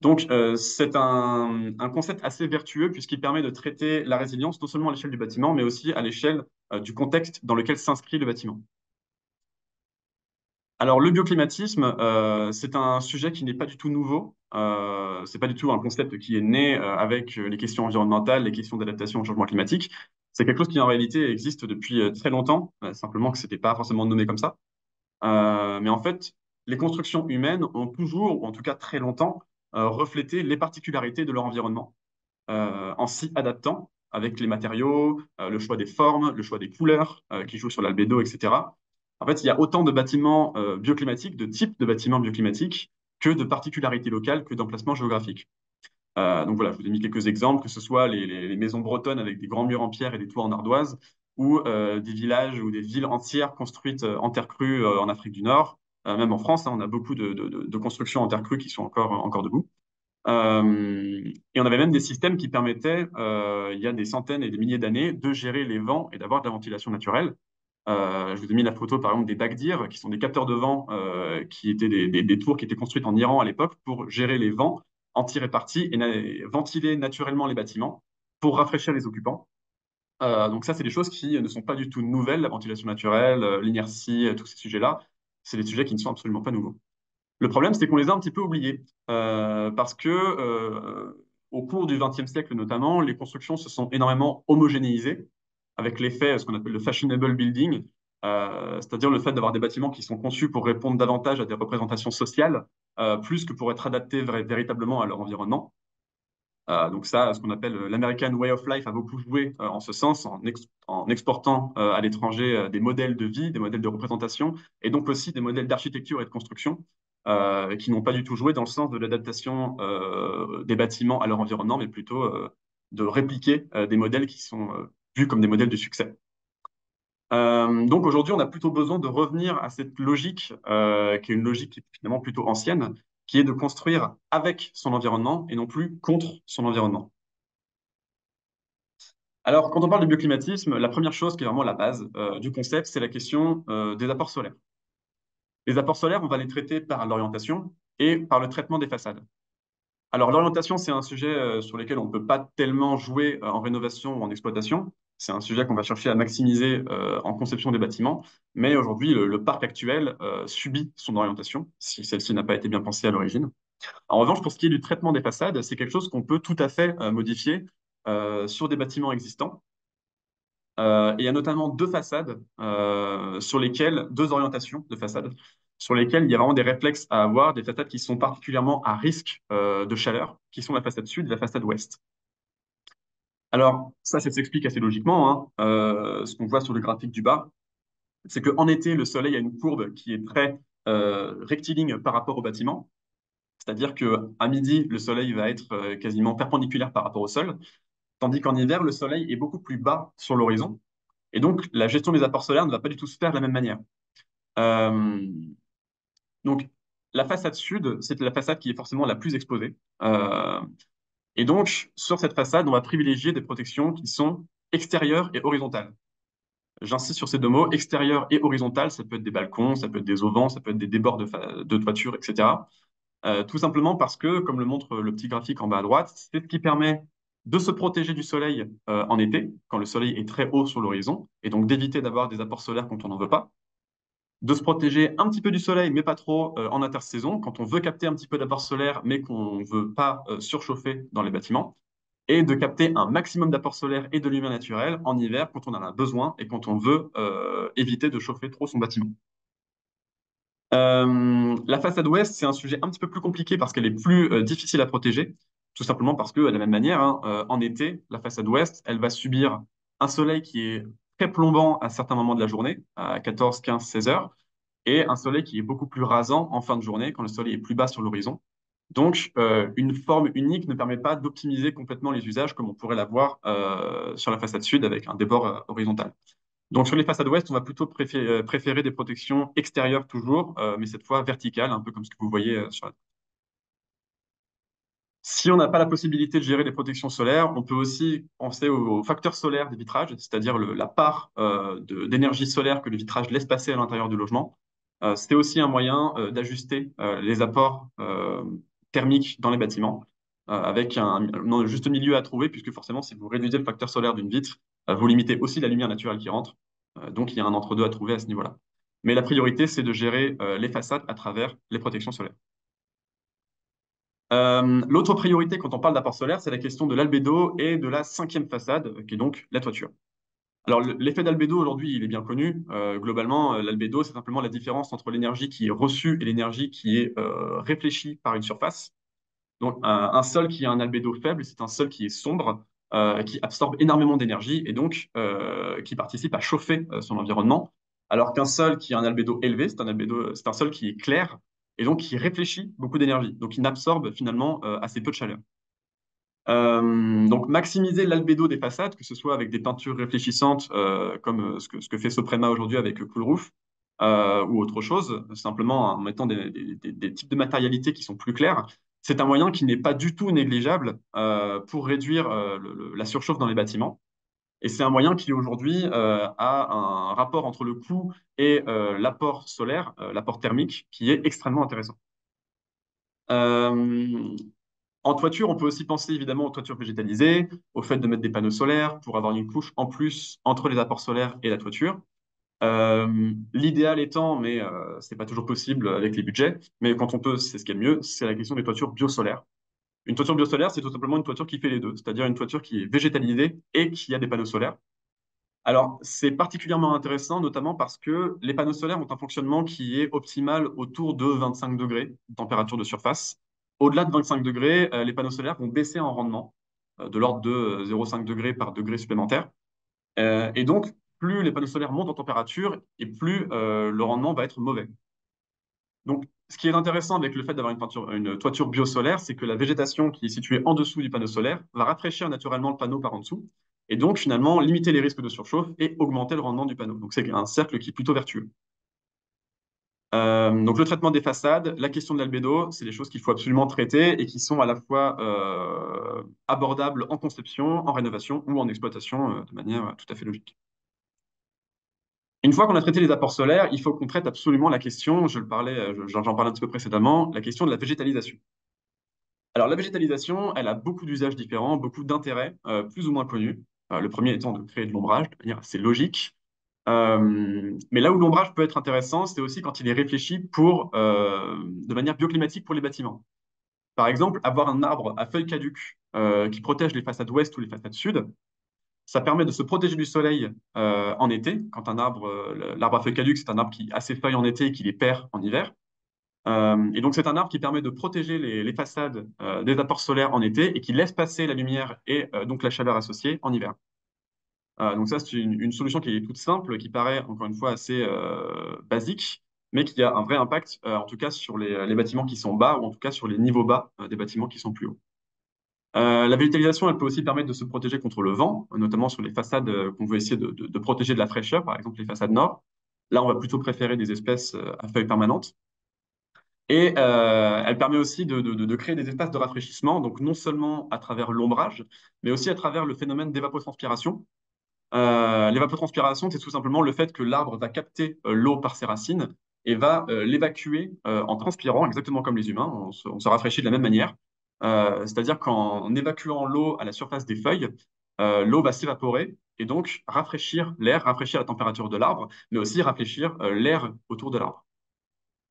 Donc, c'est un concept assez vertueux puisqu'il permet de traiter la résilience non seulement à l'échelle du bâtiment, mais aussi à l'échelle du contexte dans lequel s'inscrit le bâtiment. Alors, le bioclimatisme, c'est un sujet qui n'est pas du tout nouveau. C'est pas du tout un concept qui est né avec les questions environnementales, les questions d'adaptation au changement climatique. C'est quelque chose qui en réalité existe depuis très longtemps, simplement que c'était pas forcément nommé comme ça. Mais en fait, les constructions humaines ont toujours, ou en tout cas très longtemps, reflété les particularités de leur environnement, en s'y adaptant avec les matériaux, le choix des formes, le choix des couleurs qui jouent sur l'albédo, etc. En fait, il y a autant de bâtiments bioclimatiques, de types de bâtiments bioclimatiques, que de particularités locales, que d'emplacements géographiques. Donc voilà, je vous ai mis quelques exemples, que ce soit les maisons bretonnes avec des grands murs en pierre et des toits en ardoise, ou des villages ou des villes entières construites en terre crue en Afrique du Nord. Même en France, hein, on a beaucoup de constructions en terre crue qui sont encore debout. Et on avait même des systèmes qui permettaient, il y a des centaines et des milliers d'années, de gérer les vents et d'avoir de la ventilation naturelle. Je vous ai mis la photo, par exemple, des Bagdir, qui sont des capteurs de vent, qui étaient des tours qui étaient construites en Iran à l'époque pour gérer les vents, en tirer parti et ventiler naturellement les bâtiments pour rafraîchir les occupants. Donc ça, c'est des choses qui ne sont pas du tout nouvelles, la ventilation naturelle, l'inertie, tous ces sujets-là. C'est des sujets qui ne sont absolument pas nouveaux. Le problème, c'est qu'on les a un petit peu oubliés, parce que au cours du XXe siècle notamment, les constructions se sont énormément homogénéisées, avec l'effet, ce qu'on appelle le fashionable building, c'est-à-dire le fait d'avoir des bâtiments qui sont conçus pour répondre davantage à des représentations sociales, plus que pour être adaptés véritablement à leur environnement. Donc ça, ce qu'on appelle l'American Way of Life a beaucoup joué en ce sens, en exportant à l'étranger des modèles de vie, des modèles de représentation, et donc aussi des modèles d'architecture et de construction qui n'ont pas du tout joué dans le sens de l'adaptation des bâtiments à leur environnement, mais plutôt de répliquer des modèles qui sont vus comme des modèles de succès. Donc aujourd'hui, on a plutôt besoin de revenir à cette logique, qui est une logique qui est finalement plutôt ancienne, qui est de construire avec son environnement et non plus contre son environnement. Alors, quand on parle de bioclimatisme, la première chose qui est vraiment la base du concept, c'est la question des apports solaires. Les apports solaires, on va les traiter par l'orientation et par le traitement des façades. Alors, l'orientation, c'est un sujet sur lequel on ne peut pas tellement jouer en rénovation ou en exploitation. C'est un sujet qu'on va chercher à maximiser en conception des bâtiments. Mais aujourd'hui, le parc actuel subit son orientation, si celle-ci n'a pas été bien pensée à l'origine. En revanche, pour ce qui est du traitement des façades, c'est quelque chose qu'on peut tout à fait modifier sur des bâtiments existants. Et il y a notamment deux façades deux orientations de façades sur lesquelles il y a vraiment des réflexes à avoir, des façades qui sont particulièrement à risque de chaleur, qui sont la façade sud et la façade ouest. Alors, ça s'explique assez logiquement, hein. Ce qu'on voit sur le graphique du bas, c'est qu'en été, le soleil a une courbe qui est très rectiligne par rapport au bâtiment. C'est-à-dire qu'à midi, le soleil va être quasiment perpendiculaire par rapport au sol, tandis qu'en hiver, le soleil est beaucoup plus bas sur l'horizon. Et donc, la gestion des apports solaires ne va pas du tout se faire de la même manière. Euh, donc, la façade sud, c'est la façade qui est forcément la plus exposée. Et donc, sur cette façade, on va privilégier des protections qui sont extérieures et horizontales. J'insiste sur ces deux mots, extérieur et horizontal, ça peut être des balcons, ça peut être des auvents, ça peut être des débords de toiture, etc. Tout simplement parce que, comme le montre le petit graphique en bas à droite, c'est ce qui permet de se protéger du soleil en été, quand le soleil est très haut sur l'horizon, et donc d'éviter d'avoir des apports solaires quand on n'en veut pas, de se protéger un petit peu du soleil, mais pas trop en intersaison, quand on veut capter un petit peu d'apport solaire, mais qu'on ne veut pas surchauffer dans les bâtiments, et de capter un maximum d'apport solaire et de lumière naturelle en hiver quand on en a besoin et quand on veut éviter de chauffer trop son bâtiment. La façade ouest, c'est un sujet un petit peu plus compliqué parce qu'elle est plus difficile à protéger, tout simplement parce que, de la même manière, hein, en été, la façade ouest, elle va subir un soleil qui est très plombant à certains moments de la journée, à 14, 15, 16 heures, et un soleil qui est beaucoup plus rasant en fin de journée quand le soleil est plus bas sur l'horizon. Donc, une forme unique ne permet pas d'optimiser complètement les usages comme on pourrait l'avoir sur la façade sud avec un débord horizontal. Donc sur les façades ouest, on va plutôt préférer des protections extérieures toujours, mais cette fois verticales, un peu comme ce que vous voyez sur la... Si on n'a pas la possibilité de gérer les protections solaires, on peut aussi penser au facteur solaire des vitrages, c'est-à-dire la part d'énergie solaire que le vitrage laisse passer à l'intérieur du logement. C'est aussi un moyen d'ajuster les apports thermiques dans les bâtiments, avec un juste milieu à trouver, puisque forcément, si vous réduisez le facteur solaire d'une vitre, vous limitez aussi la lumière naturelle qui rentre. Donc, il y a un entre-deux à trouver à ce niveau-là. Mais la priorité, c'est de gérer les façades à travers les protections solaires. L'autre priorité quand on parle d'apport solaire, c'est la question de l'albédo et de la cinquième façade, qui est donc la toiture. Alors, l'effet d'albédo, aujourd'hui, il est bien connu. Globalement, l'albédo, c'est simplement la différence entre l'énergie qui est reçue et l'énergie qui est réfléchie par une surface. Donc, un sol qui a un albédo faible, c'est un sol qui est sombre, qui absorbe énormément d'énergie et donc qui participe à chauffer son environnement. Alors qu'un sol qui a un albédo élevé, c'est un sol qui est clair et donc qui réfléchit beaucoup d'énergie. Donc, il n'absorbe finalement assez peu de chaleur. Donc, maximiser l'albédo des façades, que ce soit avec des peintures réfléchissantes, comme ce que fait Soprema aujourd'hui avec Cool Roof, ou autre chose, simplement en mettant des types de matérialités qui sont plus clairs, c'est un moyen qui n'est pas du tout négligeable pour réduire la surchauffe dans les bâtiments. Et c'est un moyen qui aujourd'hui a un rapport entre le coût et l'apport solaire, l'apport thermique, qui est extrêmement intéressant. Euh, En toiture, on peut aussi penser évidemment aux toitures végétalisées, au fait de mettre des panneaux solaires pour avoir une couche en plus entre les apports solaires et la toiture. L'idéal étant, mais c'est pas toujours possible avec les budgets, mais quand on peut, c'est ce qui est le mieux, c'est la question des toitures biosolaires. Une toiture biosolaire, c'est tout simplement une toiture qui fait les deux, c'est-à-dire une toiture qui est végétalisée et qui a des panneaux solaires. Alors, c'est particulièrement intéressant, notamment parce que les panneaux solaires ont un fonctionnement qui est optimal autour de 25 degrés de température de surface. Au-delà de 25 degrés, les panneaux solaires vont baisser en rendement, de l'ordre de 0,5 degrés par degré supplémentaire. Et donc, plus les panneaux solaires montent en température et plus le rendement va être mauvais. Donc, ce qui est intéressant avec le fait d'avoir une toiture biosolaire, c'est que la végétation qui est située en dessous du panneau solaire va rafraîchir naturellement le panneau par en dessous, et donc finalement limiter les risques de surchauffe et augmenter le rendement du panneau. Donc c'est un cercle qui est plutôt vertueux. Donc le traitement des façades, la question de l'albédo, c'est des choses qu'il faut absolument traiter et qui sont à la fois abordables en conception, en rénovation ou en exploitation de manière tout à fait logique. Une fois qu'on a traité les apports solaires, il faut qu'on traite absolument la question, j'en parlais un petit peu précédemment, la question de la végétalisation. Alors la végétalisation, elle a beaucoup d'usages différents, beaucoup d'intérêts plus ou moins connus. Le premier étant de créer de l'ombrage, de manière assez logique. Mais là où l'ombrage peut être intéressant, c'est aussi quand il est réfléchi de manière bioclimatique pour les bâtiments. Par exemple, avoir un arbre à feuilles caduques qui protège les façades ouest ou les façades sud, ça permet de se protéger du soleil en été. Quand l'arbre à feuilles caduques, c'est un arbre qui a ses feuilles en été et qui les perd en hiver. Et donc, c'est un arbre qui permet de protéger les façades des apports solaires en été et qui laisse passer la lumière et donc la chaleur associée en hiver. Donc ça, c'est une solution qui est toute simple, qui paraît encore une fois assez basique, mais qui a un vrai impact, en tout cas sur les bâtiments qui sont bas ou en tout cas sur les niveaux bas des bâtiments qui sont plus hauts. La végétalisation, elle peut aussi permettre de se protéger contre le vent, notamment sur les façades qu'on veut essayer de protéger de la fraîcheur, par exemple les façades nord. Là, on va plutôt préférer des espèces à feuilles permanentes. Et elle permet aussi de créer des espaces de rafraîchissement, donc non seulement à travers l'ombrage, mais aussi à travers le phénomène d'évapotranspiration. L'évapotranspiration, c'est tout simplement le fait que l'arbre va capter l'eau par ses racines et va l'évacuer en transpirant, exactement comme les humains. On se rafraîchit de la même manière. C'est-à-dire qu'en évacuant l'eau à la surface des feuilles, l'eau va s'évaporer et donc rafraîchir l'air, rafraîchir la température de l'arbre, mais aussi rafraîchir l'air autour de l'arbre.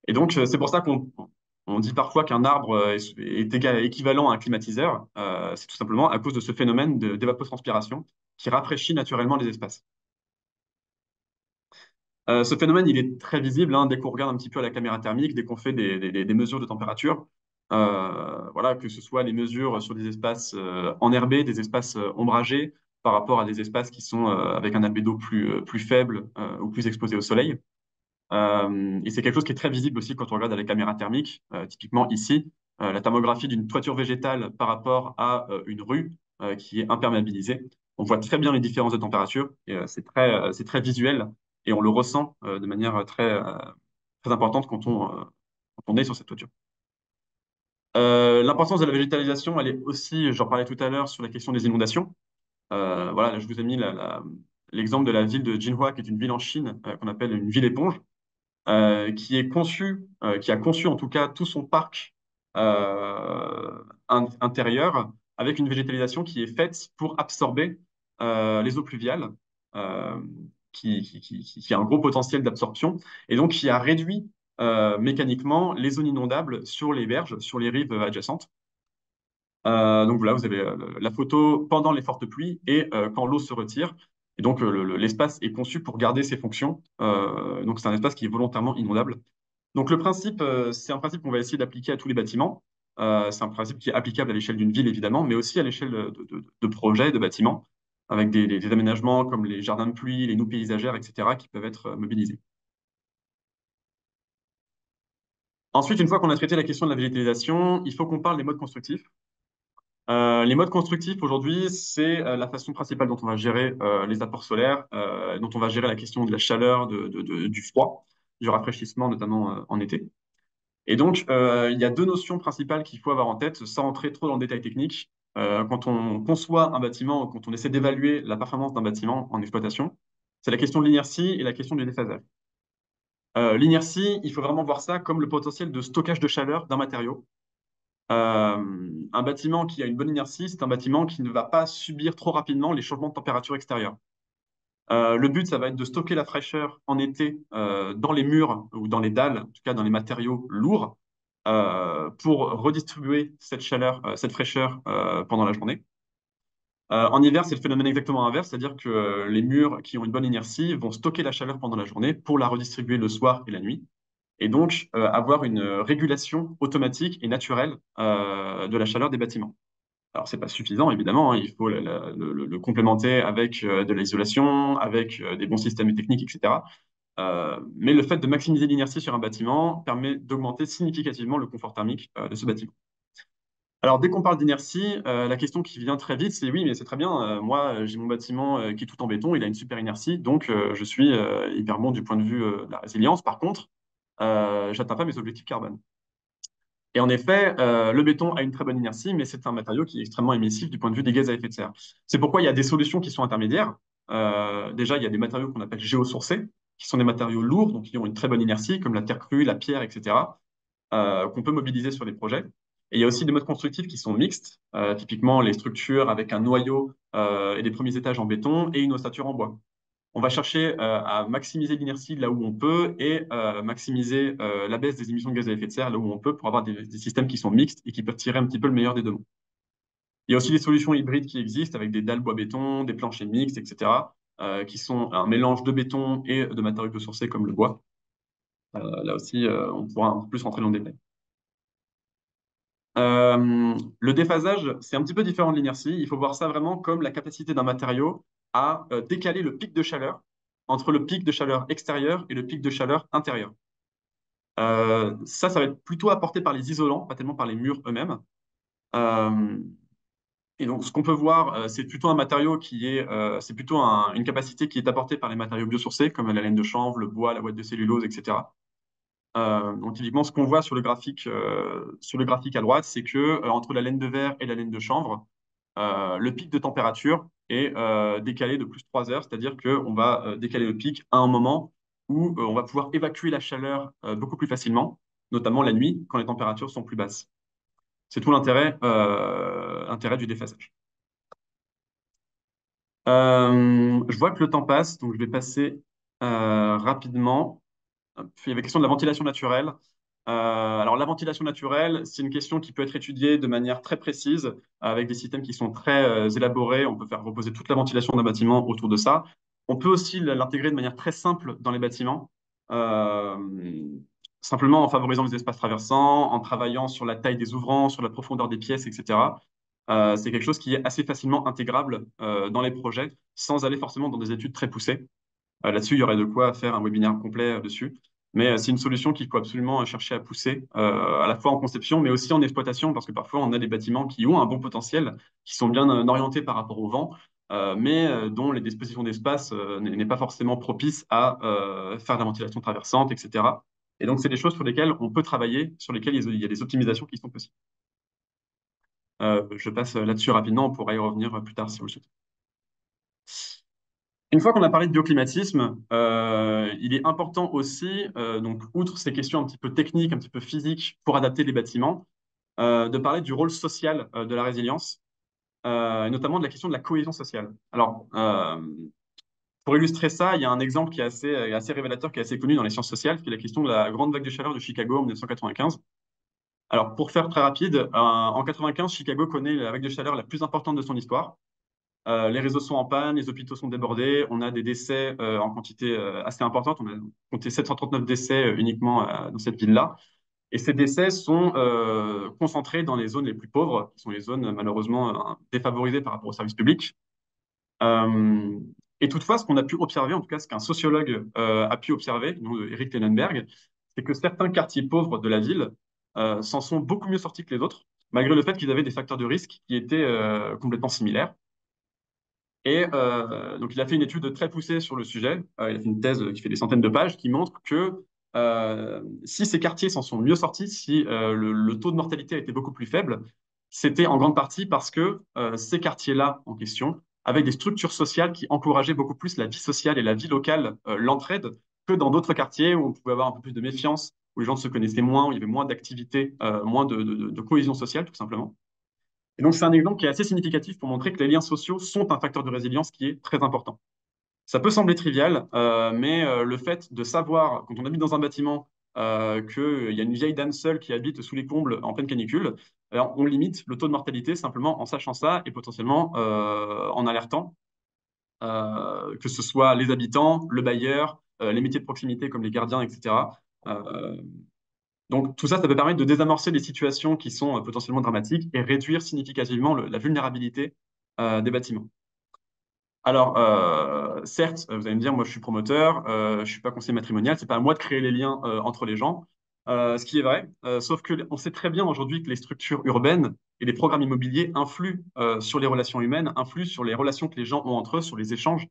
Et donc, c'est pour ça qu'on dit parfois qu'un arbre équivalent à un climatiseur. C'est tout simplement à cause de ce phénomène d'évapotranspiration qui rafraîchit naturellement les espaces. Ce phénomène, il est très visible dès qu'on regarde un petit peu à la caméra thermique, dès qu'on fait des mesures de température. Voilà, que ce soit les mesures sur des espaces enherbés, des espaces ombragés, par rapport à des espaces qui sont avec un albédo plus faible ou plus exposé au soleil. Et c'est quelque chose qui est très visible aussi quand on regarde à la caméra thermique. Typiquement ici, la thermographie d'une toiture végétale par rapport à une rue qui est imperméabilisée. On voit très bien les différences de température et c'est très visuel et on le ressent de manière très importante quand on est sur cette toiture. L'importance de la végétalisation, elle est aussi, j'en parlais tout à l'heure, sur la question des inondations. Voilà, là, je vous ai mis l'exemple de la ville de Jinhua, qui est une ville en Chine qu'on appelle une ville éponge qui a conçu en tout cas tout son parc intérieur avec une végétalisation qui est faite pour absorber les eaux pluviales, euh, qui a un gros potentiel d'absorption, et donc qui a réduit mécaniquement les zones inondables sur les berges, sur les rives adjacentes. Donc voilà, vous avez la photo pendant les fortes pluies et quand l'eau se retire. Et donc l'espace est conçu pour garder ses fonctions. Donc c'est un espace qui est volontairement inondable. Donc le principe, c'est un principe qu'on va essayer d'appliquer à tous les bâtiments. C'est un principe qui est applicable à l'échelle d'une ville évidemment, mais aussi à l'échelle de projets, de bâtiments, avec des aménagements comme les jardins de pluie, les noues paysagères, etc., qui peuvent être mobilisés. Ensuite, une fois qu'on a traité la question de la végétalisation, il faut qu'on parle des modes constructifs. Les modes constructifs aujourd'hui, c'est la façon principale dont on va gérer les apports solaires, dont on va gérer la question de la chaleur, du froid, du rafraîchissement, notamment en été. Et donc, il y a deux notions principales qu'il faut avoir en tête, sans entrer trop dans le détail technique. Quand on conçoit un bâtiment, quand on essaie d'évaluer la performance d'un bâtiment en exploitation, c'est la question de l'inertie et la question du déphasage. L'inertie, il faut vraiment voir ça comme le potentiel de stockage de chaleur d'un matériau. Un bâtiment qui a une bonne inertie, c'est un bâtiment qui ne va pas subir trop rapidement les changements de température extérieure. Le but, ça va être de stocker la fraîcheur en été dans les murs ou dans les dalles, en tout cas dans les matériaux lourds, pour redistribuer cette chaleur, cette fraîcheur pendant la journée. En hiver, c'est le phénomène exactement inverse, c'est-à-dire que les murs qui ont une bonne inertie vont stocker la chaleur pendant la journée pour la redistribuer le soir et la nuit, et donc avoir une régulation automatique et naturelle de la chaleur des bâtiments. Alors, c'est pas suffisant, évidemment, hein, il faut le complémenter avec de l'isolation, avec des bons systèmes techniques, etc. Mais le fait de maximiser l'inertie sur un bâtiment permet d'augmenter significativement le confort thermique de ce bâtiment. Alors, dès qu'on parle d'inertie, la question qui vient très vite, c'est oui, mais c'est très bien. Moi, j'ai mon bâtiment qui est tout en béton, il a une super inertie, donc je suis hyper bon du point de vue de la résilience. Par contre, j'atteins pas mes objectifs carbone. Et en effet, le béton a une très bonne inertie, mais c'est un matériau qui est extrêmement émissif du point de vue des gaz à effet de serre. C'est pourquoi il y a des solutions qui sont intermédiaires. Déjà, il y a des matériaux qu'on appelle géosourcés, qui sont des matériaux lourds, donc qui ont une très bonne inertie, comme la terre crue, la pierre, etc., qu'on peut mobiliser sur les projets. Et il y a aussi des modes constructifs qui sont mixtes, typiquement les structures avec un noyau et des premiers étages en béton et une ossature en bois. On va chercher à maximiser l'inertie là où on peut et maximiser la baisse des émissions de gaz à effet de serre là où on peut pour avoir des systèmes qui sont mixtes et qui peuvent tirer un petit peu le meilleur des deux mondes. Il y a aussi des solutions hybrides qui existent avec des dalles bois-béton, des planchers mixtes, etc., qui sont un mélange de béton et de matériaux biosourcés comme le bois. Là aussi, on pourra un peu plus rentrer dans le détail. Le déphasage, c'est un petit peu différent de l'inertie. Il faut voir ça vraiment comme la capacité d'un matériau à décaler le pic de chaleur entre le pic de chaleur extérieur et le pic de chaleur intérieur. Ça va être plutôt apporté par les isolants, pas tellement par les murs eux-mêmes. Euh, et donc, ce qu'on peut voir, c'est plutôt un matériau c'est plutôt une capacité qui est apportée par les matériaux biosourcés, comme la laine de chanvre, le bois, la ouate de cellulose, etc. Donc typiquement, ce qu'on voit sur le graphique à droite, c'est que entre la laine de verre et la laine de chanvre, le pic de température est décalé de plus 3 heures, c'est-à-dire qu'on va décaler le pic à un moment où on va pouvoir évacuer la chaleur beaucoup plus facilement, notamment la nuit, quand les températures sont plus basses. C'est tout l'intérêt du déphasage. Je vois que le temps passe, donc je vais passer rapidement. Puis il y avait la question de la ventilation naturelle. Alors, la ventilation naturelle, c'est une question qui peut être étudiée de manière très précise, avec des systèmes qui sont très élaborés. On peut faire reposer toute la ventilation d'un bâtiment autour de ça. On peut aussi l'intégrer de manière très simple dans les bâtiments, euh, simplement en favorisant les espaces traversants, en travaillant sur la taille des ouvrants, sur la profondeur des pièces, etc. C'est quelque chose qui est assez facilement intégrable dans les projets, sans aller forcément dans des études très poussées. Là-dessus, il y aurait de quoi faire un webinaire complet dessus. Mais c'est une solution qu'il faut absolument chercher à pousser, à la fois en conception, mais aussi en exploitation, parce que parfois on a des bâtiments qui ont un bon potentiel, qui sont bien orientés par rapport au vent, mais dont les dispositions d'espace n'est pas forcément propice à faire de la ventilation traversante, etc. Et donc, c'est des choses sur lesquelles on peut travailler, sur lesquelles il y a des optimisations qui sont possibles. Je passe là-dessus rapidement, on pourra y revenir plus tard si vous le souhaitez. Une fois qu'on a parlé de bioclimatisme, il est important aussi, donc outre ces questions un petit peu techniques, un petit peu physiques pour adapter les bâtiments, de parler du rôle social de la résilience, et notamment de la question de la cohésion sociale. Alors, pour illustrer ça, il y a un exemple qui est assez révélateur, qui est assez connu dans les sciences sociales, qui est la question de la grande vague de chaleur de Chicago en 1995. Alors, pour faire très rapide, en 95, Chicago connaît la vague de chaleur la plus importante de son histoire. Les réseaux sont en panne, les hôpitaux sont débordés, on a des décès en quantité assez importante. On a compté 739 décès uniquement dans cette ville-là. Et ces décès sont concentrés dans les zones les plus pauvres, qui sont les zones malheureusement défavorisées par rapport aux services publics. Euh, et toutefois, ce qu'on a pu observer, en tout cas ce qu'un sociologue a pu observer, nous, Eric Tenenberg, c'est que certains quartiers pauvres de la ville s'en sont beaucoup mieux sortis que les autres, malgré le fait qu'ils avaient des facteurs de risque qui étaient complètement similaires. Et donc, il a fait une étude très poussée sur le sujet. Il a fait une thèse qui fait des centaines de pages qui montre que si ces quartiers s'en sont mieux sortis, si le taux de mortalité a été beaucoup plus faible, c'était en grande partie parce que ces quartiers-là en question avaient des structures sociales qui encourageaient beaucoup plus la vie sociale et la vie locale, l'entraide, que dans d'autres quartiers où on pouvait avoir un peu plus de méfiance, où les gens se connaissaient moins, où il y avait moins d'activité, moins de cohésion sociale, tout simplement. Et donc, c'est un exemple qui est assez significatif pour montrer que les liens sociaux sont un facteur de résilience qui est très important. Ça peut sembler trivial, mais le fait de savoir, quand on habite dans un bâtiment, qu'il y a une vieille dame seule qui habite sous les combles en pleine canicule, alors on limite le taux de mortalité simplement en sachant ça et potentiellement en alertant que ce soit les habitants, le bailleur, les métiers de proximité comme les gardiens, etc. Euh, donc tout ça, ça peut permettre de désamorcer des situations qui sont potentiellement dramatiques et réduire significativement la vulnérabilité des bâtiments. Alors, certes, vous allez me dire, moi je suis promoteur, je suis pas conseiller matrimonial, c'est pas à moi de créer les liens entre les gens, ce qui est vrai, sauf que on sait très bien aujourd'hui que les structures urbaines et les programmes immobiliers influent sur les relations humaines, influent sur les relations que les gens ont entre eux, sur les échanges.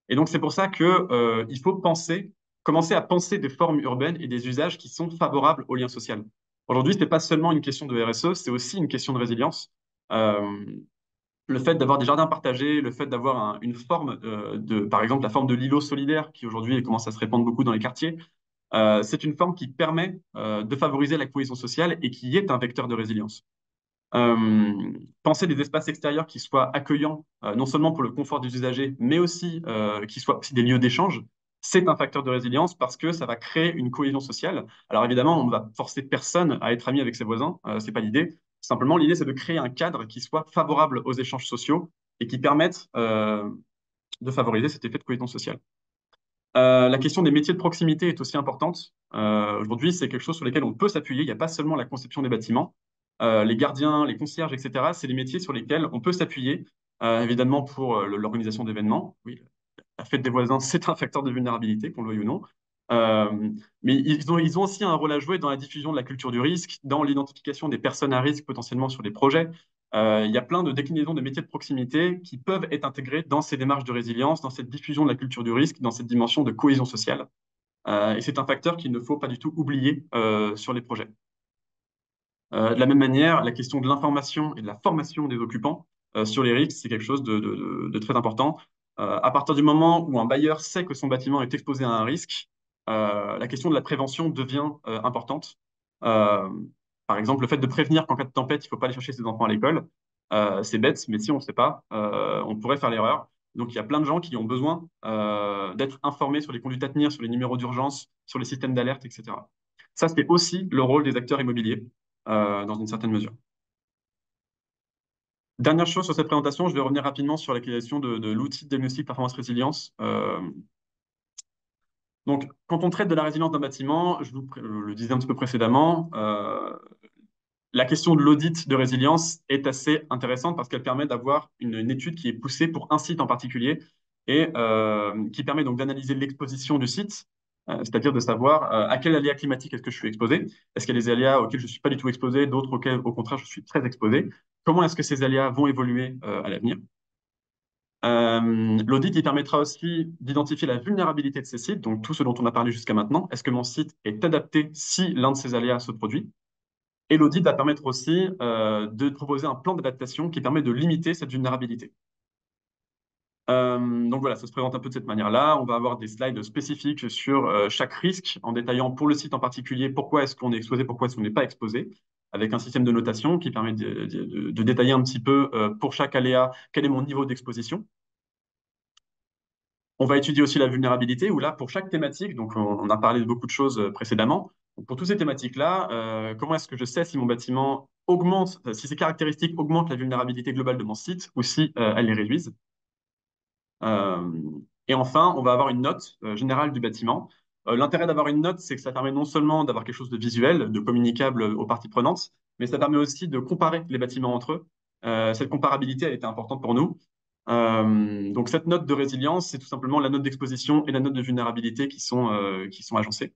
Et donc c'est pour ça que il faut commencer à penser des formes urbaines et des usages qui sont favorables au lien social. Aujourd'hui, ce n'est pas seulement une question de RSE, c'est aussi une question de résilience. Euh, le fait d'avoir des jardins partagés, le fait d'avoir une forme par exemple, la forme de l'îlot solidaire qui aujourd'hui commence à se répandre beaucoup dans les quartiers, c'est une forme qui permet de favoriser la cohésion sociale et qui est un vecteur de résilience. Penser des espaces extérieurs qui soient accueillants, non seulement pour le confort des usagers, mais aussi qui soient aussi des lieux d'échange, c'est un facteur de résilience parce que ça va créer une cohésion sociale. Alors évidemment, on ne va forcer personne à être ami avec ses voisins, c'est pas l'idée. Simplement, l'idée, c'est de créer un cadre qui soit favorable aux échanges sociaux et qui permette de favoriser cet effet de cohésion sociale. La question des métiers de proximité est aussi importante. Aujourd'hui, c'est quelque chose sur lequel on peut s'appuyer. Il n'y a pas seulement la conception des bâtiments. Les gardiens, les concierges, etc., c'est des métiers sur lesquels on peut s'appuyer, évidemment pour l'organisation d'événements. Oui, la fête des voisins, c'est un facteur de vulnérabilité, qu'on le veuille ou non. Euh, mais ils ont aussi un rôle à jouer dans la diffusion de la culture du risque, dans l'identification des personnes à risque potentiellement sur les projets. Il y a plein de déclinaisons de métiers de proximité qui peuvent être intégrés dans ces démarches de résilience, dans cette diffusion de la culture du risque, dans cette dimension de cohésion sociale. Et c'est un facteur qu'il ne faut pas du tout oublier sur les projets. De la même manière, la question de l'information et de la formation des occupants sur les risques, c'est quelque chose de très important. À partir du moment où un bailleur sait que son bâtiment est exposé à un risque, la question de la prévention devient importante. Euh, Par exemple, le fait de prévenir qu'en cas de tempête, il ne faut pas aller chercher ses enfants à l'école, c'est bête, mais si on ne sait pas, on pourrait faire l'erreur. Donc, il y a plein de gens qui ont besoin d'être informés sur les conduites à tenir, sur les numéros d'urgence, sur les systèmes d'alerte, etc. Ça, c'est aussi le rôle des acteurs immobiliers dans une certaine mesure. Dernière chose sur cette présentation, je vais revenir rapidement sur la question de l'outil de diagnostic performance résilience. Donc, quand on traite de la résilience d'un bâtiment, je vous le disais un petit peu précédemment, la question de l'audit de résilience est assez intéressante parce qu'elle permet d'avoir une étude qui est poussée pour un site en particulier et qui permet donc d'analyser l'exposition du site, c'est-à-dire de savoir à quel aléa climatique est-ce que je suis exposé, est-ce qu'il y a des aléas auxquels je ne suis pas du tout exposé, d'autres auxquels au contraire je suis très exposé, comment est-ce que ces aléas vont évoluer à l'avenir. L'audit, il permettra aussi d'identifier la vulnérabilité de ces sites, donc tout ce dont on a parlé jusqu'à maintenant. Est-ce que mon site est adapté si l'un de ces aléas se produit? Et l'audit va permettre aussi de proposer un plan d'adaptation qui permet de limiter cette vulnérabilité. Donc voilà, ça se présente un peu de cette manière-là. On va avoir des slides spécifiques sur chaque risque, en détaillant pour le site en particulier pourquoi est-ce qu'on est exposé, pourquoi est-ce qu'on n'est pas exposé, avec un système de notation qui permet de détailler un petit peu pour chaque aléa quel est mon niveau d'exposition. On va étudier aussi la vulnérabilité, où là, pour chaque thématique, donc on a parlé de beaucoup de choses précédemment, donc, pour toutes ces thématiques-là, comment est-ce que je sais si mon bâtiment augmente, si ses caractéristiques augmentent la vulnérabilité globale de mon site ou si elles les réduisent. Euh, et enfin, on va avoir une note générale du bâtiment. L'intérêt d'avoir une note, c'est que ça permet non seulement d'avoir quelque chose de visuel, de communicable aux parties prenantes, mais ça permet aussi de comparer les bâtiments entre eux. Cette comparabilité, elle était importante pour nous. Donc cette note de résilience, c'est tout simplement la note d'exposition et la note de vulnérabilité qui sont agencées.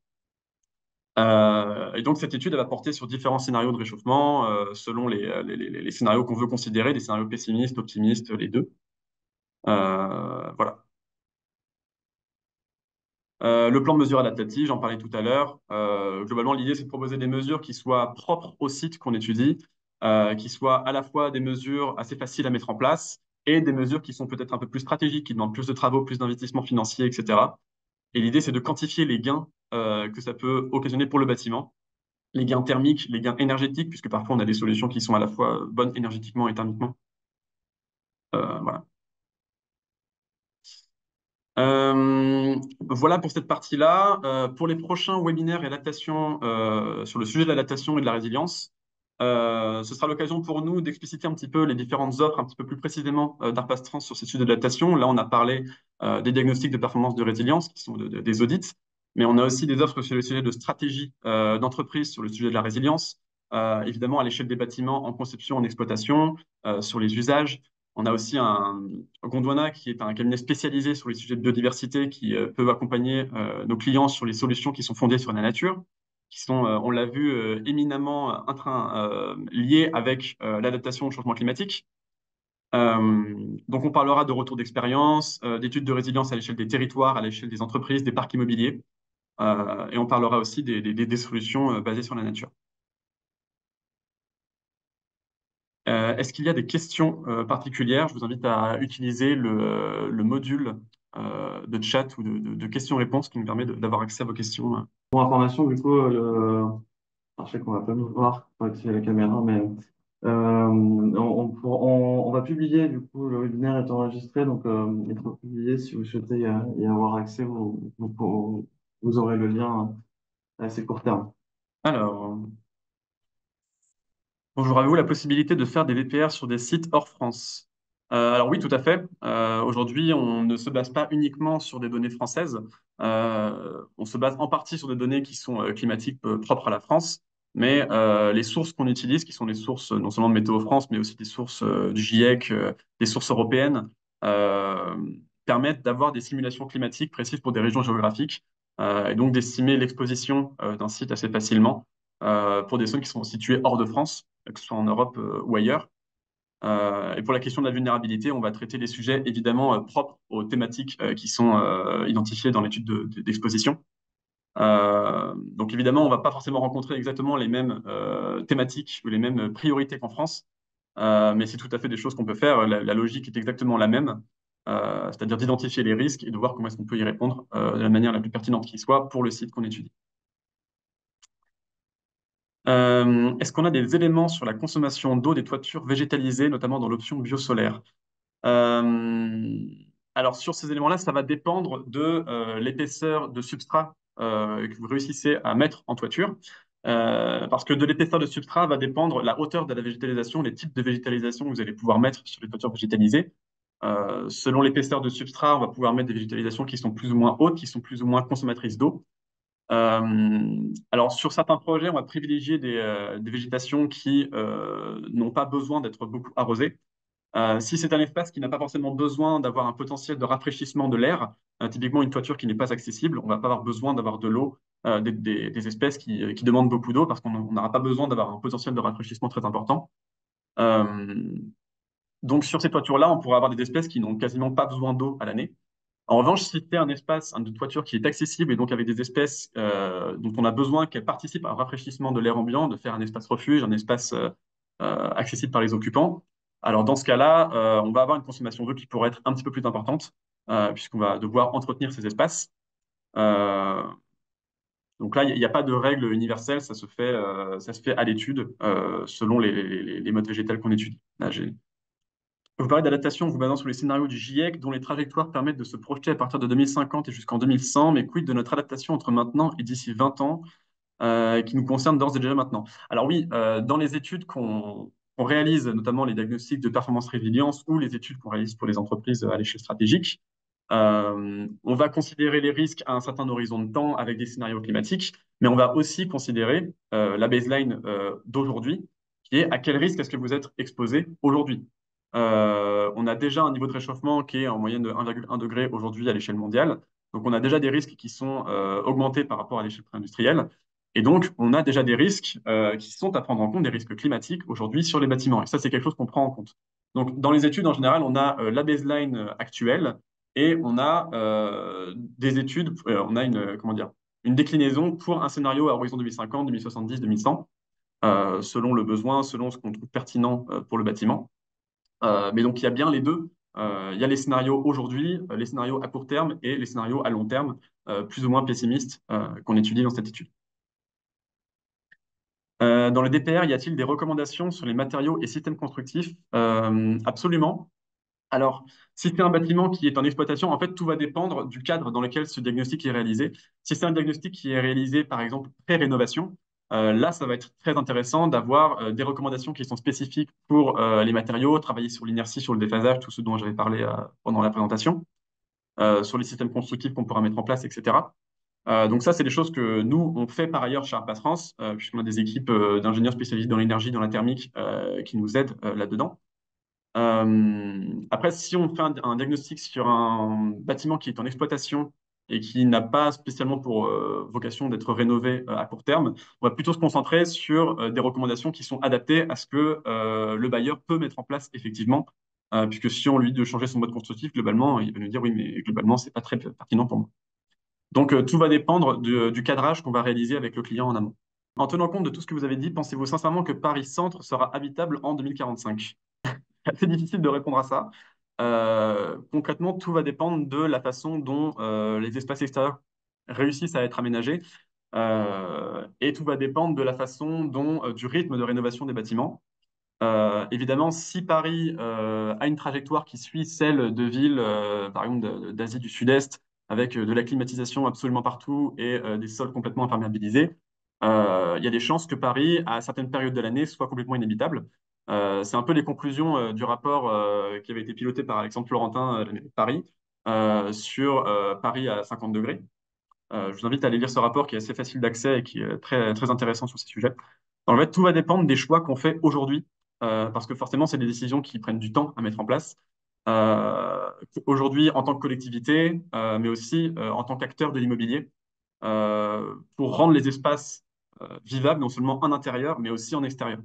Et donc cette étude, elle va porter sur différents scénarios de réchauffement selon les scénarios qu'on veut considérer, des scénarios pessimistes, optimistes, les deux. Voilà. Le plan de mesure adaptative, j'en parlais tout à l'heure. Globalement, l'idée, c'est de proposer des mesures qui soient propres au site qu'on étudie, qui soient à la fois des mesures assez faciles à mettre en place et des mesures qui sont peut-être un peu plus stratégiques, qui demandent plus de travaux, plus d'investissements financiers, etc. Et l'idée, c'est de quantifier les gains que ça peut occasionner pour le bâtiment, les gains thermiques, les gains énergétiques, puisque parfois on a des solutions qui sont à la fois bonnes énergétiquement et thermiquement. Voilà. Voilà pour cette partie-là. Pour les prochains webinaires et adaptations sur le sujet de l'adaptation et de la résilience, ce sera l'occasion pour nous d'expliciter un petit peu les différentes offres, un petit peu plus précisément d'Arpas Trans sur ces sujets d'adaptation. Là, on a parlé des diagnostics de performance de résilience, qui sont des audits, mais on a aussi des offres sur le sujet de stratégie d'entreprise, sur le sujet de la résilience, évidemment à l'échelle des bâtiments, en conception, en exploitation, sur les usages. On a aussi un Gondwana, qui est un cabinet spécialisé sur les sujets de biodiversité, qui peut accompagner nos clients sur les solutions qui sont fondées sur la nature, qui sont, on l'a vu, éminemment liées avec l'adaptation au changement climatique. Donc, on parlera de retour d'expérience, d'études de résilience à l'échelle des territoires, à l'échelle des entreprises, des parcs immobiliers, et on parlera aussi des solutions basées sur la nature. Est-ce qu'il y a des questions particulières? Je vous invite à utiliser le module de chat ou de questions-réponses qui nous permet d'avoir accès à vos questions. Pour information, du coup, alors, je sais qu'on va pas nous voir, faut activer la caméra, mais on va publier, du coup, le webinaire est enregistré, donc il sera publié. Si vous souhaitez y avoir accès, vous aurez le lien à assez court terme. Alors, bonjour, avez-vous la possibilité de faire des VPR sur des sites hors France? Alors oui, tout à fait. Aujourd'hui, on ne se base pas uniquement sur des données françaises. On se base en partie sur des données qui sont climatiques propres à la France. Mais les sources qu'on utilise, qui sont les sources non seulement de Météo France, mais aussi des sources du GIEC, des sources européennes, euh, permettent d'avoir des simulations climatiques précises pour des régions géographiques, et donc d'estimer l'exposition d'un site assez facilement pour des zones qui sont situées hors de France, que ce soit en Europe ou ailleurs. Et pour la question de la vulnérabilité, on va traiter les sujets évidemment propres aux thématiques qui sont identifiées dans l'étude d'exposition. Donc évidemment, on ne va pas forcément rencontrer exactement les mêmes thématiques ou les mêmes priorités qu'en France, mais c'est tout à fait des choses qu'on peut faire. La logique est exactement la même, c'est-à-dire d'identifier les risques et de voir comment est-ce qu'on peut y répondre de la manière la plus pertinente qui soit pour le site qu'on étudie. Est-ce qu'on a des éléments sur la consommation d'eau des toitures végétalisées, notamment dans l'option biosolaire? Euh, alors, sur ces éléments-là, ça va dépendre de l'épaisseur de substrat que vous réussissez à mettre en toiture. Parce que de l'épaisseur de substrat va dépendre la hauteur de la végétalisation, les types de végétalisation que vous allez pouvoir mettre sur les toitures végétalisées. Selon l'épaisseur de substrat, on va pouvoir mettre des végétalisations qui sont plus ou moins hautes, qui sont plus ou moins consommatrices d'eau. Alors, sur certains projets, on va privilégier des végétations qui n'ont pas besoin d'être beaucoup arrosées. Si c'est un espace qui n'a pas forcément besoin d'avoir un potentiel de rafraîchissement de l'air, typiquement une toiture qui n'est pas accessible, on ne va pas avoir besoin d'avoir de l'eau, des espèces qui demandent beaucoup d'eau parce qu'on n'aura pas besoin d'avoir un potentiel de rafraîchissement très important. Euh, donc sur ces toitures-là, on pourrait avoir des espèces qui n'ont quasiment pas besoin d'eau à l'année. En revanche, si c'est un espace de toiture qui est accessible et donc avec des espèces dont on a besoin qu'elles participent à un rafraîchissement de l'air ambiant, de faire un espace refuge, un espace accessible par les occupants, alors dans ce cas-là, on va avoir une consommation d'eau qui pourrait être un petit peu plus importante, puisqu'on va devoir entretenir ces espaces. Euh, donc là, il n'y a pas de règle universelle, ça se fait à l'étude selon les modes végétales qu'on étudie. Là, vous parlez d'adaptation en vous basant sur les scénarios du GIEC, dont les trajectoires permettent de se projeter à partir de 2050 et jusqu'en 2100, mais quid de notre adaptation entre maintenant et d'ici 20 ans, qui nous concerne d'ores et déjà maintenant? Alors oui, dans les études qu'on réalise, notamment les diagnostics de performance résilience ou les études qu'on réalise pour les entreprises à l'échelle stratégique, on va considérer les risques à un certain horizon de temps avec des scénarios climatiques, mais on va aussi considérer la baseline d'aujourd'hui, qui est à quel risque est-ce que vous êtes exposé aujourd'hui. On a déjà un niveau de réchauffement qui est en moyenne de 1,1 degré aujourd'hui à l'échelle mondiale. Donc, on a déjà des risques qui sont augmentés par rapport à l'échelle pré-industrielle. Et donc, on a déjà des risques qui sont à prendre en compte, des risques climatiques aujourd'hui sur les bâtiments. Et ça, c'est quelque chose qu'on prend en compte. Donc, dans les études, en général, on a la baseline actuelle et on a des études, on a comment dire, une déclinaison pour un scénario à horizon 2050, 2070, 2100, selon le besoin, selon ce qu'on trouve pertinent pour le bâtiment. Mais donc, il y a bien les deux. Il y a les scénarios aujourd'hui, les scénarios à court terme et les scénarios à long terme, plus ou moins pessimistes, qu'on étudie dans cette étude. Dans le DPR, y a-t-il des recommandations sur les matériaux et systèmes constructifs? Absolument. Alors, si c'est un bâtiment qui est en exploitation, en fait, tout va dépendre du cadre dans lequel ce diagnostic est réalisé. Si c'est un diagnostic qui est réalisé, par exemple, pré-rénovation, là, ça va être très intéressant d'avoir des recommandations qui sont spécifiques pour les matériaux, travailler sur l'inertie, sur le déphasage, tout ce dont j'avais parlé pendant la présentation, sur les systèmes constructifs qu'on pourra mettre en place, etc. Donc ça, c'est des choses que nous, on fait par ailleurs chez ARPA France, puisqu'on a des équipes d'ingénieurs spécialisés dans l'énergie, dans la thermique, qui nous aident là-dedans. Après, si on fait un diagnostic sur un bâtiment qui est en exploitation et qui n'a pas spécialement pour vocation d'être rénové à court terme, on va plutôt se concentrer sur des recommandations qui sont adaptées à ce que le bailleur peut mettre en place effectivement. Puisque si on lui dit de changer son mode constructif, globalement, il va nous dire oui, mais globalement, c'est pas très pertinent pour moi. Donc, tout va dépendre du cadrage qu'on va réaliser avec le client en amont. En tenant compte de tout ce que vous avez dit, pensez-vous sincèrement que Paris Centre sera habitable en 2045? C'est assez difficile de répondre à ça. Concrètement, tout va dépendre de la façon dont les espaces extérieurs réussissent à être aménagés. Et tout va dépendre de la façon dont, du rythme de rénovation des bâtiments. Évidemment, si Paris a une trajectoire qui suit celle de villes, par exemple d'Asie du Sud-Est, avec de la climatisation absolument partout et des sols complètement imperméabilisés, il y a des chances que Paris, à certaines périodes de l'année, soit complètement inhabitable. C'est un peu les conclusions du rapport qui avait été piloté par Alexandre Florentin, de la mairie de Paris, sur Paris à 50 degrés. Je vous invite à aller lire ce rapport qui est assez facile d'accès et qui est très, très intéressant sur ces sujets. En fait, tout va dépendre des choix qu'on fait aujourd'hui, parce que forcément, c'est des décisions qui prennent du temps à mettre en place. Euh, Aujourd'hui, en tant que collectivité, mais aussi en tant qu'acteur de l'immobilier, pour rendre les espaces vivables, non seulement en intérieur, mais aussi en extérieur.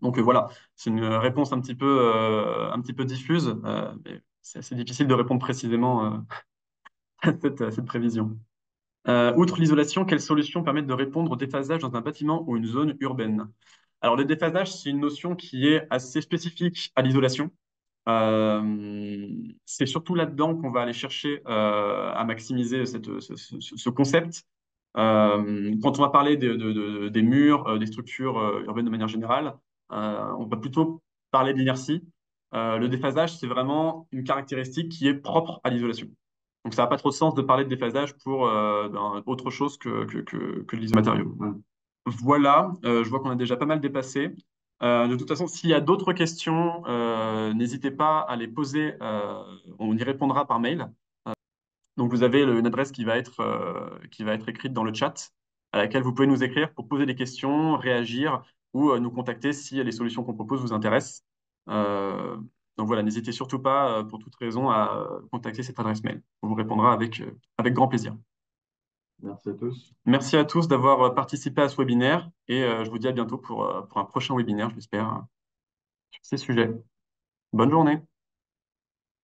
Donc voilà, c'est une réponse un petit peu diffuse, mais c'est assez difficile de répondre précisément à cette prévision. Outre l'isolation, quelles solutions permettent de répondre au déphasage dans un bâtiment ou une zone urbaine? Alors, le déphasage, c'est une notion qui est assez spécifique à l'isolation. C'est surtout là-dedans qu'on va aller chercher à maximiser ce concept. Quand on va parler des murs, des structures urbaines de manière générale, on va plutôt parler de l'inertie. Le déphasage, c'est vraiment une caractéristique qui est propre à l'isolation. Donc, ça n'a pas trop de sens de parler de déphasage pour autre chose que l'isomatériau. Voilà, je vois qu'on a déjà pas mal dépassé. De toute façon, s'il y a d'autres questions, n'hésitez pas à les poser. On y répondra par mail. Donc, vous avez une adresse qui va être écrite dans le chat, à laquelle vous pouvez nous écrire pour poser des questions, réagir ou nous contacter si les solutions qu'on propose vous intéressent. Euh, donc voilà, n'hésitez surtout pas, pour toute raison, à contacter cette adresse mail. On vous répondra avec grand plaisir. Merci à tous. Merci à tous d'avoir participé à ce webinaire et je vous dis à bientôt pour un prochain webinaire, j'espère, sur ces sujets. Bonne journée.